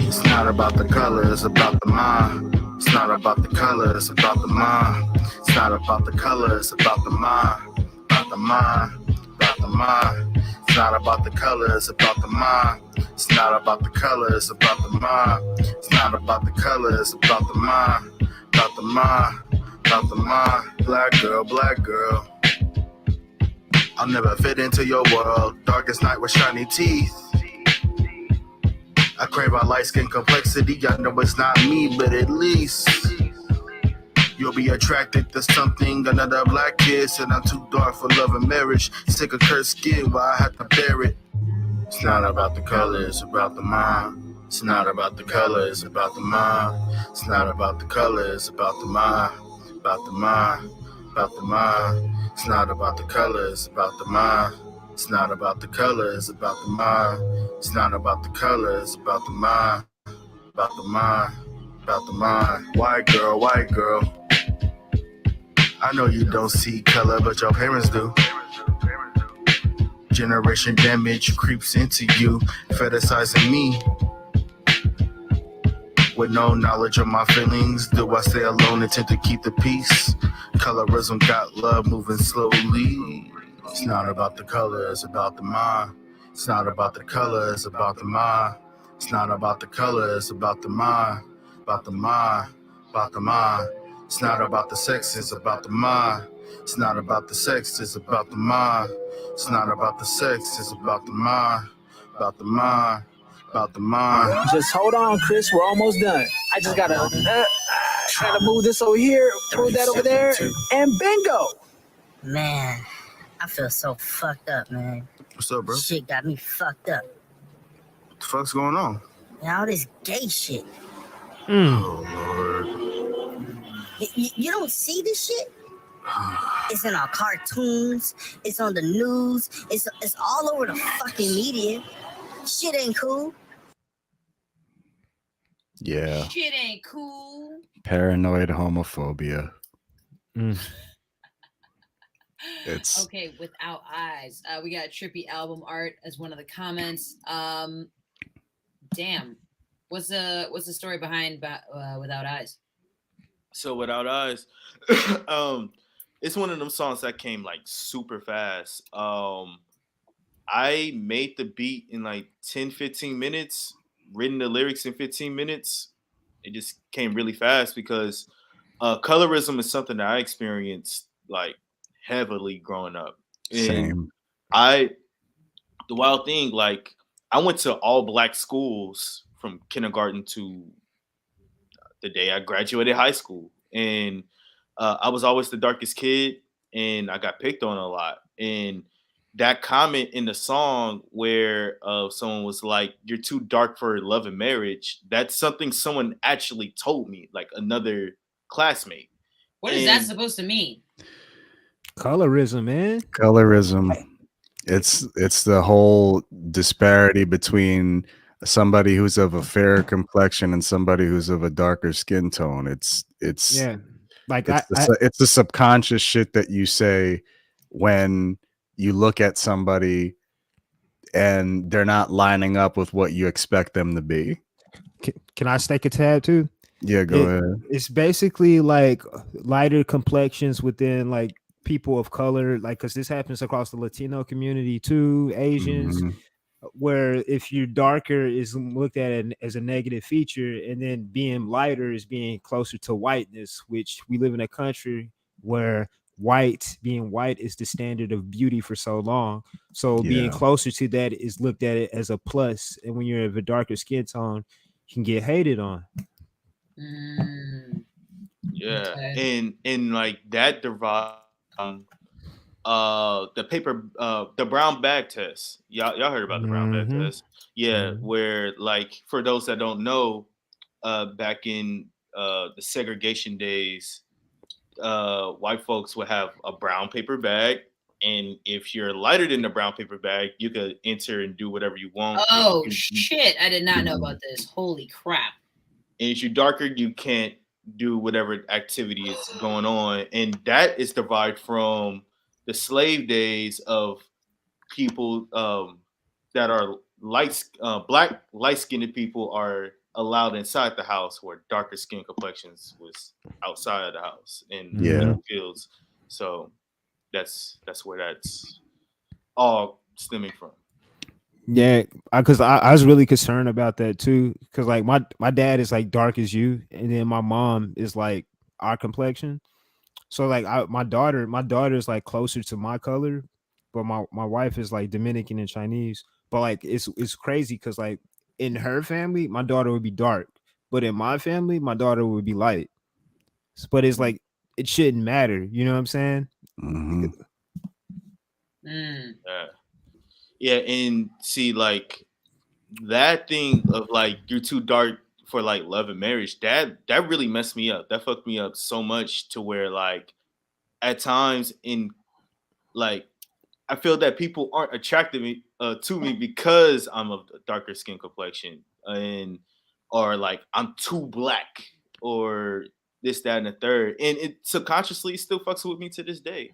E: It's not about the color, it's about the mind. It's not about the color, it's about the mind. It's not about the color, it's about the mind. About the mind, about the mind. It's not about the color, it's about the mind. It's not about the color, it's about the mind. It's not about the color, it's about the mind. About the mind, about the mind. Black girl. I'll never fit into your world. Darkest night with shiny teeth. I crave our light skin complexity. I know it's not me, but at least you'll be attracted to something. Another black kid said I'm too dark for love and marriage. Sick of cursed skin, but I have to bear it. It's not about the color, it's about the mind. It's not about the color, it's about the mind. It's not about the color, it's about the mind. About the mind, about the mind. It's not about the color, it's about the mind. It's not about the color, it's about the mind. It's not about the color, it's about the mind. About the mind, about the mind. White girl. I know you don't see color, but your parents do. Generation damage creeps into you, fetishizing me. With no knowledge of my feelings, do I stay alone and tend to keep the peace? Colorism got love moving slowly. It's not about the color, it's about the mind. It's not about the color, it's about the mind. It's not about the color, it's about the mind. about the mind, about the mind. It's not about the sex, it's about the mind. It's not about the sex, it's about the mind. It's not about the sex, it's about the mind, about the mind, about the mind.
J: Just hold on, Chris. We're almost done. I just gotta move this over here, move that over there, and bingo.
F: Man, I feel so fucked up, man.
E: What's up, bro?
F: Shit got me fucked up.
E: What the fuck's going on?
F: And all this gay shit.
E: Oh, Lord.
F: You don't see this shit? It's in our cartoons. It's on the news. It's all over the fucking media. Shit ain't cool.
B: Yeah.
A: Shit ain't cool.
B: Paranoid homophobia. It's
A: Okay, without eyes. We got trippy album art as one of the comments. Damn. What's the story behind Without Eyes?
D: So Without Eyes, it's one of them songs that came like super fast. I made the beat in like 10-15 minutes, written the lyrics in 15 minutes. It just came really fast because colorism is something that I experienced like heavily growing up. And
B: same.
D: the wild thing, like I went to all black schools from kindergarten to the day I graduated high school. And I was always the darkest kid and I got picked on a lot. And that comment in the song where someone was like, "You're too dark for love and marriage," that's something someone actually told me, like another classmate.
A: What is that supposed to mean?
G: Colorism, man.
B: Colorism. It's the whole disparity between somebody who's of a fairer complexion and somebody who's of a darker skin tone. It's
G: Yeah. Like
B: it's the subconscious shit that you say when you look at somebody and they're not lining up with what you expect them to be.
G: Can I stake a tab too?
B: Yeah, go ahead.
G: It's basically like lighter complexions within like people of color, like because this happens across the Latino community too, Asians, where if you're darker is looked at as a negative feature, and then being lighter is being closer to whiteness, which we live in a country where being white is the standard of beauty for so long. So being closer to that is looked at it as a plus, and when you're of a darker skin tone, you can get hated on.
D: Yeah,
A: Okay.
D: and like that derived the paper the brown bag test. Y'all heard about the brown bag test? Yeah, where like for those that don't know, back in the segregation days, white folks would have a brown paper bag, and if you're lighter than the brown paper bag, you could enter and do whatever you want.
A: Oh shit! I did not know about this. Holy crap!
D: And if you're darker, you can't do whatever activity is going on, and that is derived from the slave days of people that are black light-skinned people are allowed inside the house, where darker skin complexions was outside of the house in the fields. So that's where that's all stemming from.
G: Yeah, because I was really concerned about that too. Because like my dad is like dark as you, and then my mom is like our complexion. So like my daughter is like closer to my color, but my wife is like Dominican and Chinese. But like it's crazy because like in her family, my daughter would be dark, but in my family, my daughter would be light. But it's like it shouldn't matter, you know what I'm saying?
D: Yeah, and see, like that thing of like you're too dark for like love and marriage, that really messed me up. That fucked me up so much to where like at times in like I feel that people aren't attracted to me because I'm of a darker skin complexion, and or like I'm too black or this, that, and the third, and it subconsciously still fucks with me to this day.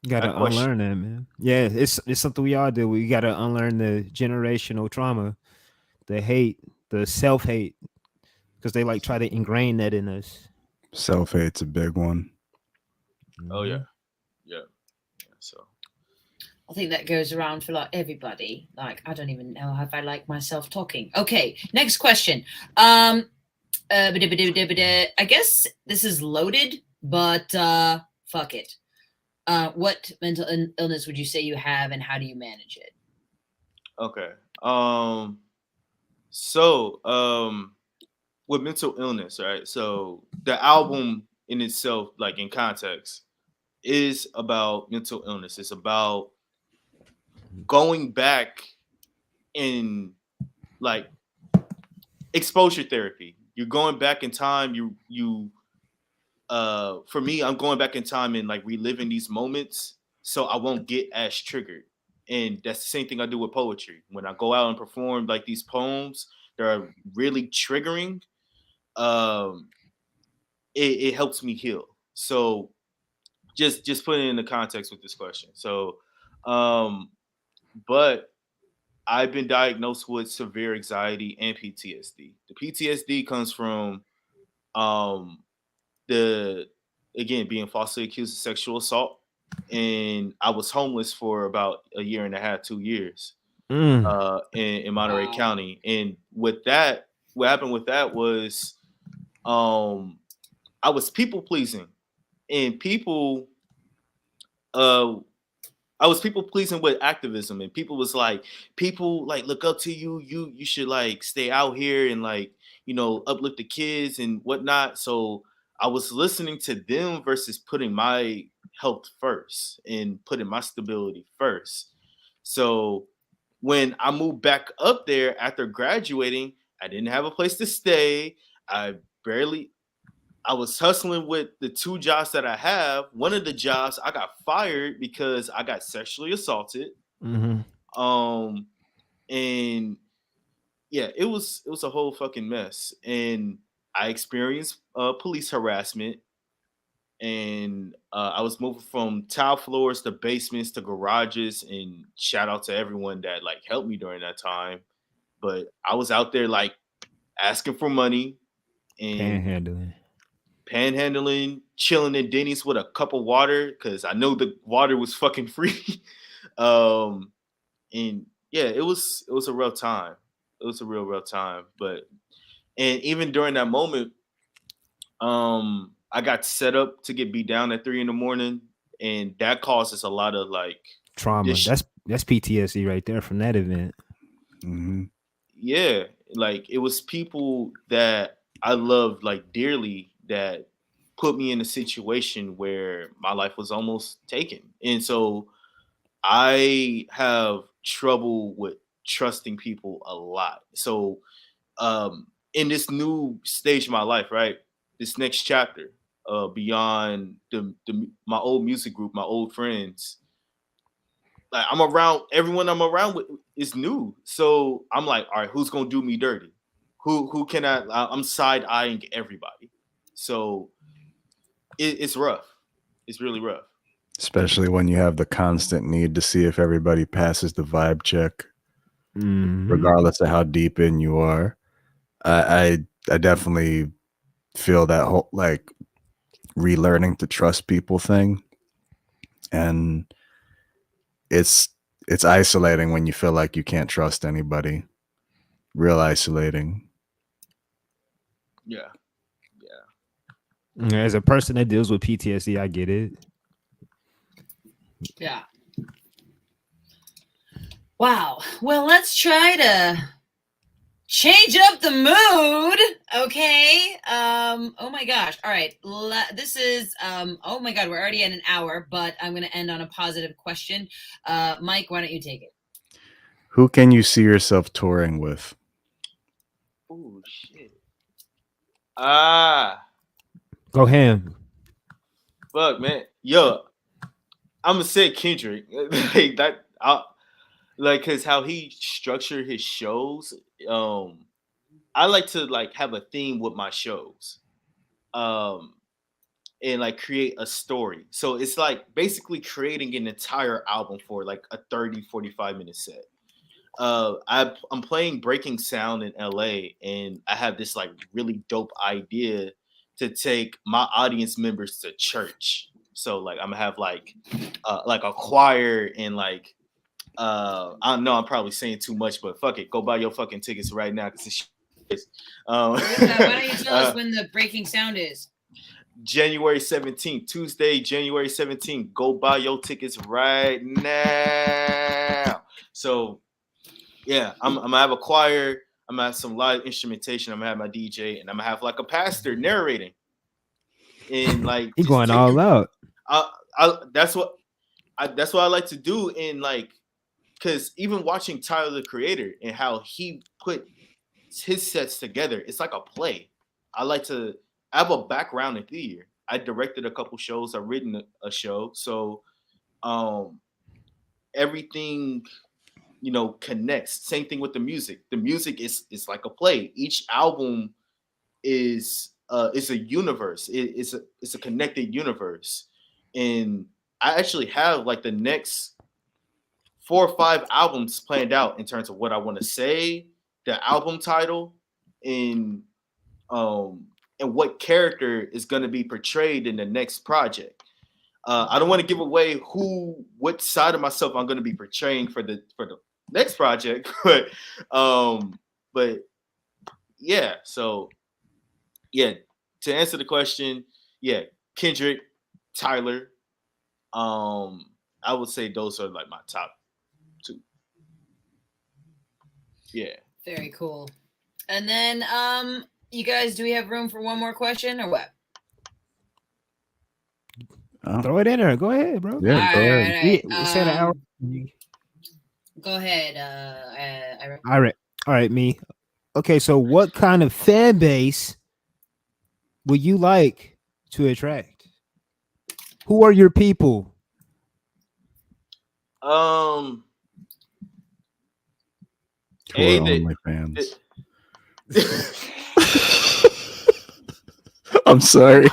G: You gotta unlearn that, man. Yeah, it's something we all do. We gotta unlearn the generational trauma, the hate, the self-hate, because they like try to ingrain that in us.
B: Self-hate's a big one.
D: Oh yeah. So
A: I think that goes around for like everybody. Like I don't even know if I like myself talking. Okay, next question. I guess this is loaded, but fuck it. What mental illness would you say you have, and how do you manage it?
D: Okay. So with mental illness, right? So the album in itself, like in context, is about mental illness. It's about going back in like exposure therapy. You're going back in time. For me, I'm going back in time and like reliving these moments so I won't get as triggered. And that's the same thing I do with poetry. When I go out and perform like these poems that are really triggering, um, it helps me heal. So just put it in the context with this question. So, um, but I've been diagnosed with severe anxiety and PTSD. The PTSD comes from um, the again being falsely accused of sexual assault, and I was homeless for about a year and a half, 2 years in Monterey
A: Wow.
D: County. And with that, what happened with that was I was people pleasing, and uh I was people pleasing with activism, and people like look up to you. You should like stay out here and like uplift the kids and whatnot. So I was listening to them versus putting my health first and putting my stability first. So when I moved back up there after graduating, I didn't have a place to stay. I barely I was hustling with the two jobs that I have. One of the jobs I got fired because I got sexually assaulted.
G: Mm-hmm.
D: Um, and yeah, it was a whole fucking mess. And I experienced police harassment, and I was moving from tile floors to basements to garages. And shout out to everyone that like helped me during that time. But I was out there like asking for money and
G: Panhandling.
D: panhandling, chilling in Denny's with a cup of water because I know the water was fucking free. um, and yeah, it was a rough time. It was a real rough time. But and even during that moment, I got set up to get beat down at 3 in the morning, and that causes a lot of like
G: Trauma.
D: this.
G: That's PTSD right there from that event.
B: Mm-hmm.
D: Yeah, like it was people that I loved like dearly that put me in a situation where my life was almost taken. And so I have trouble with trusting people a lot. So in this new stage of my life, right? This next chapter, beyond my old music group, my old friends, like I'm around everyone I'm around with is new. So I'm like, all right, who's gonna do me dirty? Who can I'm side eyeing everybody. So it's rough. It's really rough.
B: Especially when you have the constant need to see if everybody passes the vibe check, regardless of how deep in you are. I definitely feel that whole like relearning to trust people thing, and it's isolating when you feel like you can't trust anybody. Real isolating.
D: Yeah.
G: As a person that deals with PTSD, I get it.
A: Yeah. Wow. Well, let's try to change up the mood. Okay. Oh my gosh. All right. This is oh my god, we're already at an hour, but I'm gonna end on a positive question. Mike, why don't you take it?
B: Who can you see yourself touring with?
D: Oh shit.
G: Go ham.
D: Fuck, man. Yo, I'm gonna say Kendrick. Like that. Like, cause how he structured his shows. I like to like have a theme with my shows. And like create a story. So it's like basically creating an entire album for like a 30-45 minute set. I'm playing Breaking Sound in LA, and I have this like really dope idea to take my audience members to church. So like I'm gonna have like a choir and like I know I'm probably saying too much, but fuck it, go buy your fucking tickets right now because
A: Why don't you tell us when the breaking sound is?
D: January 17th, Tuesday, January 17th. Go buy your tickets right now. So, yeah, I'm gonna have a choir. I'm gonna have some live instrumentation. I'm gonna have my DJ, and I'm gonna have like a pastor narrating. And like,
G: He going all out.
D: That's what I like to do. In like, because even watching Tyler the Creator and how he put his sets together, it's like a play. I have a background in theater. I directed a couple shows. I've written a show. So everything, connects. Same thing with the music. The music is like a play. Each album is a universe. It's a connected universe. And I actually have like the next 4 or 5 albums planned out in terms of what I want to say, the album title, and what character is going to be portrayed in the next project. I don't want to give away what side of myself I'm going to be portraying for the next project, but yeah. So yeah, to answer the question, yeah, Kendrick, Tyler. I would say those are like my top 2. Yeah.
A: Very cool. And then, you guys, do we have room for one more question or what?
G: Throw it in there. Go ahead, bro.
B: Yeah, go ahead.
G: We said an hour.
A: Go ahead, Ira.
G: All right, me. Okay, so what kind of fan base would you like to attract? Who are your people?
B: OnlyFans. I'm sorry.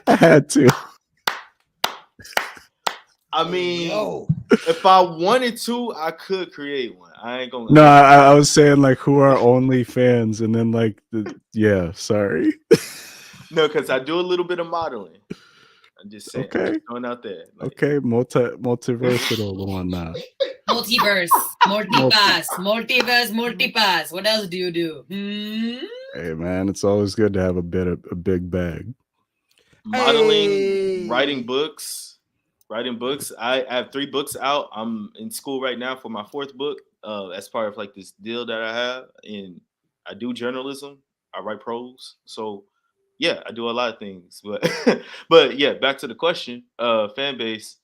B: I had to.
D: I mean, if I wanted to, I could create one. I ain't gonna.
B: No, I was saying like who are OnlyFans, and then like sorry.
D: No, because I do a little bit of modeling. I'm just saying.
B: Okay.
D: I'm just going out there. Like,
B: Okay, multiversatile one now.
A: Multiverse, multipass. What else do you do?
B: Hey man, it's always good to have a big bag.
D: Modeling, writing books. I have 3 books out. I'm in school right now for my 4th book. As part of like this deal that I have, and I do journalism. I write prose. So yeah, I do a lot of things. But but yeah, back to the question. Fan base.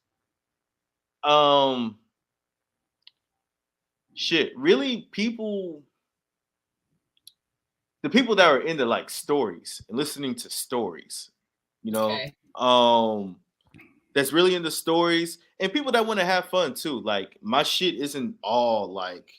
D: Really, the people that are into like stories and listening to stories,
A: Okay.
D: That's really into stories, and people that want to have fun too. Like, my shit isn't all like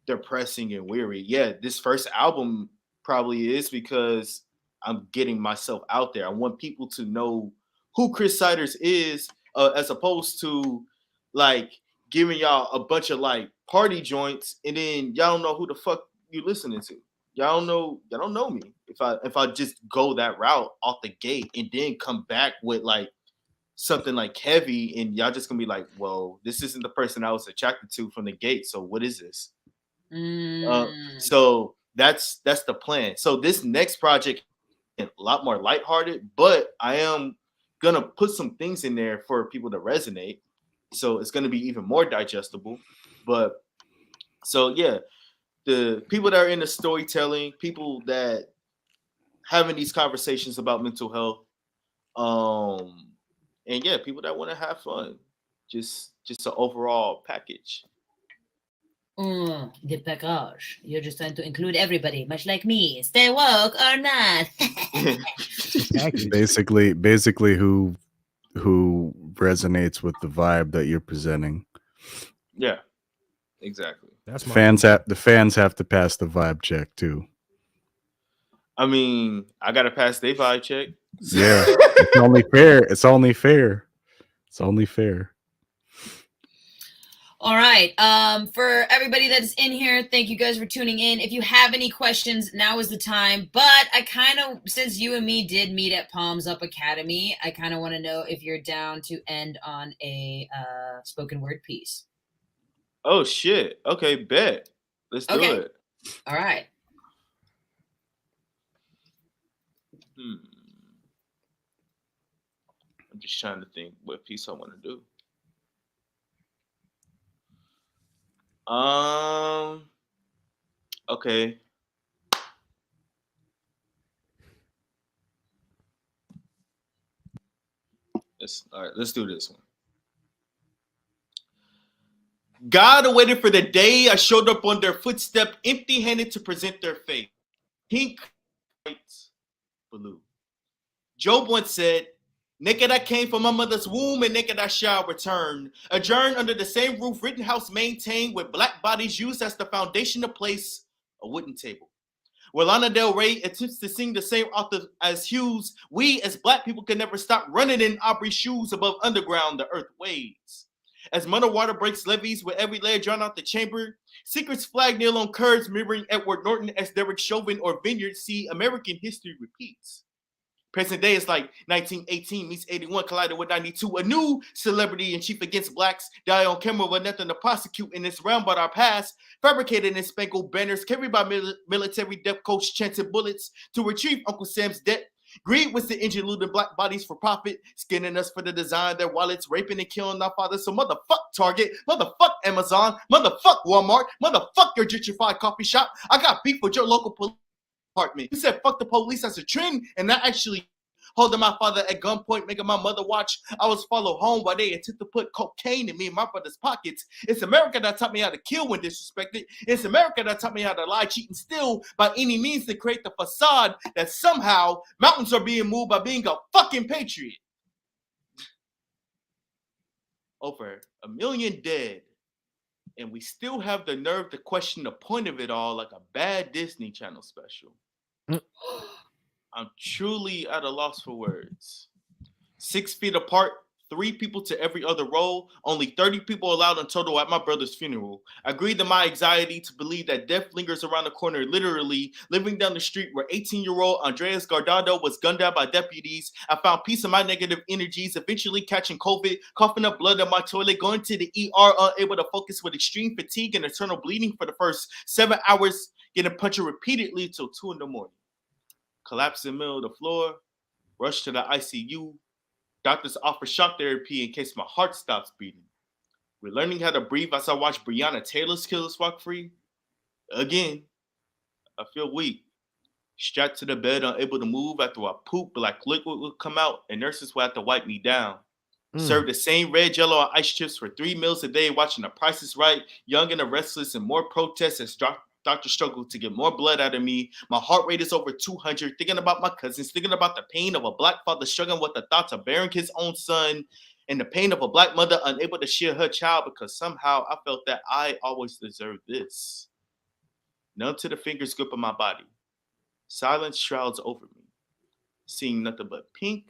D: depressing and weary. Yeah, this first album probably is because I'm getting myself out there. I want people to know who Chris Siders is, as opposed to like giving y'all a bunch of like party joints and then y'all don't know who the fuck you listening to. Y'all don't know me. If I just go that route off the gate and then come back with like something like heavy, and y'all just gonna be like, well, this isn't the person I was attracted to from the gate. So what is this? So that's the plan. So this next project is a lot more lighthearted, but I am gonna put some things in there for people to resonate. So it's gonna be even more digestible. But so yeah, the people that are into storytelling, people that having these conversations about mental health, and yeah, people that want to have fun, just an overall package.
A: The package. You're just trying to include everybody, much like me. Stay woke or not.
B: basically who resonates with the vibe that you're presenting.
D: Yeah, exactly.
B: The fans have to pass the vibe check too.
D: I mean, I gotta pass their vibe check.
B: Yeah, it's only fair. It's only fair.
A: All right. For everybody that's in here, thank you guys for tuning in. If you have any questions, now is the time. But I kind of, since you and me did meet at Palms Up Academy, I kind of want to know if you're down to end on a spoken word piece.
D: Oh shit. Okay, bet. Let's do it.
A: All right.
D: I'm just trying to think what piece I want to do. Okay. Let's do this one. God waited for the day I showed up on their footstep, empty-handed to present their faith. Pink, white, blue. Job once said, naked I came from my mother's womb, and naked I shall return. Adjourn under the same roof, Rittenhouse maintained, with black bodies used as the foundation to place a wooden table. Where Lana Del Rey attempts to sing the same author as Hughes, we as black people can never stop running in Aubrey's shoes above underground, the earth waves. As mother water breaks levees with every layer drawn out the chamber, secrets flag kneel on curves mirroring Edward Norton as Derek Chauvin or Vineyard see American history repeats. Present day is like 1918 meets 81 collided with 92. A new celebrity in chief against blacks die on camera with nothing to prosecute in this realm but our past. Fabricated in spangled banners carried by military depth coach chanted bullets to retrieve Uncle Sam's debt. Greed was the engine looting black bodies for profit, skinning us for the design, their wallets, raping and killing our fathers. So motherfuck Target, motherfuck Amazon, motherfuck Walmart, motherfuck your gentrified coffee shop. I got beef with your local police department. You said fuck the police as a trend, and not actually holding my father at gunpoint, making my mother watch. I was followed home while they attempt to put cocaine in me and my brother's pockets. It's America that taught me how to kill when disrespected. It's America that taught me how to lie, cheat, and steal by any means to create the facade that somehow mountains are being moved by being a fucking patriot. Over 1 million dead, and we still have the nerve to question the point of it all like a bad Disney Channel special. I'm truly at a loss for words. 6 feet apart, 3 people to every other row, only 30 people allowed in total at my brother's funeral. I agreed to my anxiety to believe that death lingers around the corner, literally living down the street where 18-year-old Andreas Guardado was gunned down by deputies. I found peace in my negative energies, eventually catching COVID, coughing up blood in my toilet, going to the ER, unable to focus with extreme fatigue and internal bleeding for the first 7 hours, getting punctured repeatedly till 2 in the morning. Collapsed in the middle of the floor, rushed to the ICU. Doctors offer shock therapy in case my heart stops beating. We're learning how to breathe as I watch Breonna Taylor's killers walk free. Again, I feel weak. Strapped to the bed, unable to move after I poop, black liquid would come out, and nurses would have to wipe me down. Served the same red, yellow, and ice chips for 3 meals a day, watching The Price is Right, Young and the Restless, and more protests as doctors struggle to get more blood out of me. My heart rate is over 200, thinking about my cousins, thinking about the pain of a black father struggling with the thoughts of bearing his own son, and the pain of a black mother unable to share her child because somehow I felt that I always deserved this. Numb to the fingers grip of my body. Silence shrouds over me, seeing nothing but pink,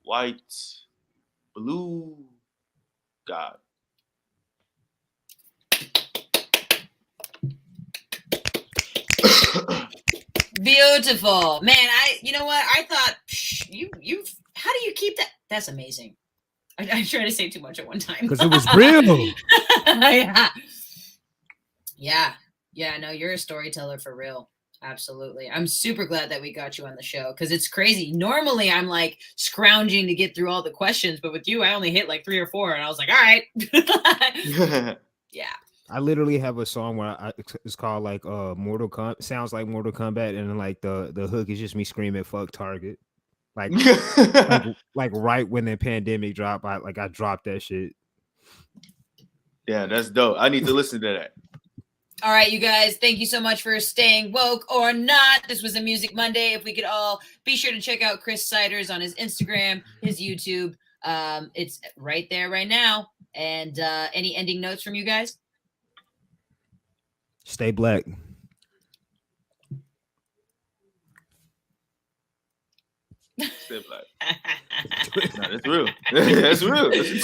D: white, blue, God.
A: Beautiful, man. You know what? I thought you. How do you keep that? That's amazing. I'm trying to say too much at one time
G: because it was real.
A: Yeah. No, you're a storyteller for real. Absolutely. I'm super glad that we got you on the show because it's crazy. Normally, I'm like scrounging to get through all the questions, but with you, I only hit like 3 or 4, and I was like, all right. Yeah.
G: I literally have a song where it's called like Mortal Kombat. Sounds like Mortal Kombat, and then like the hook is just me screaming "fuck Target," like right when the pandemic dropped. I dropped that shit.
D: Yeah, that's dope. I need to listen to that.
A: All right, you guys, thank you so much for staying woke or not. This was a Music Monday. If we could all be sure to check out Chris Siders on his Instagram, his YouTube. It's right there right now. And any ending notes from you guys?
G: Stay black.
D: Stay black. No, that's real. That's real.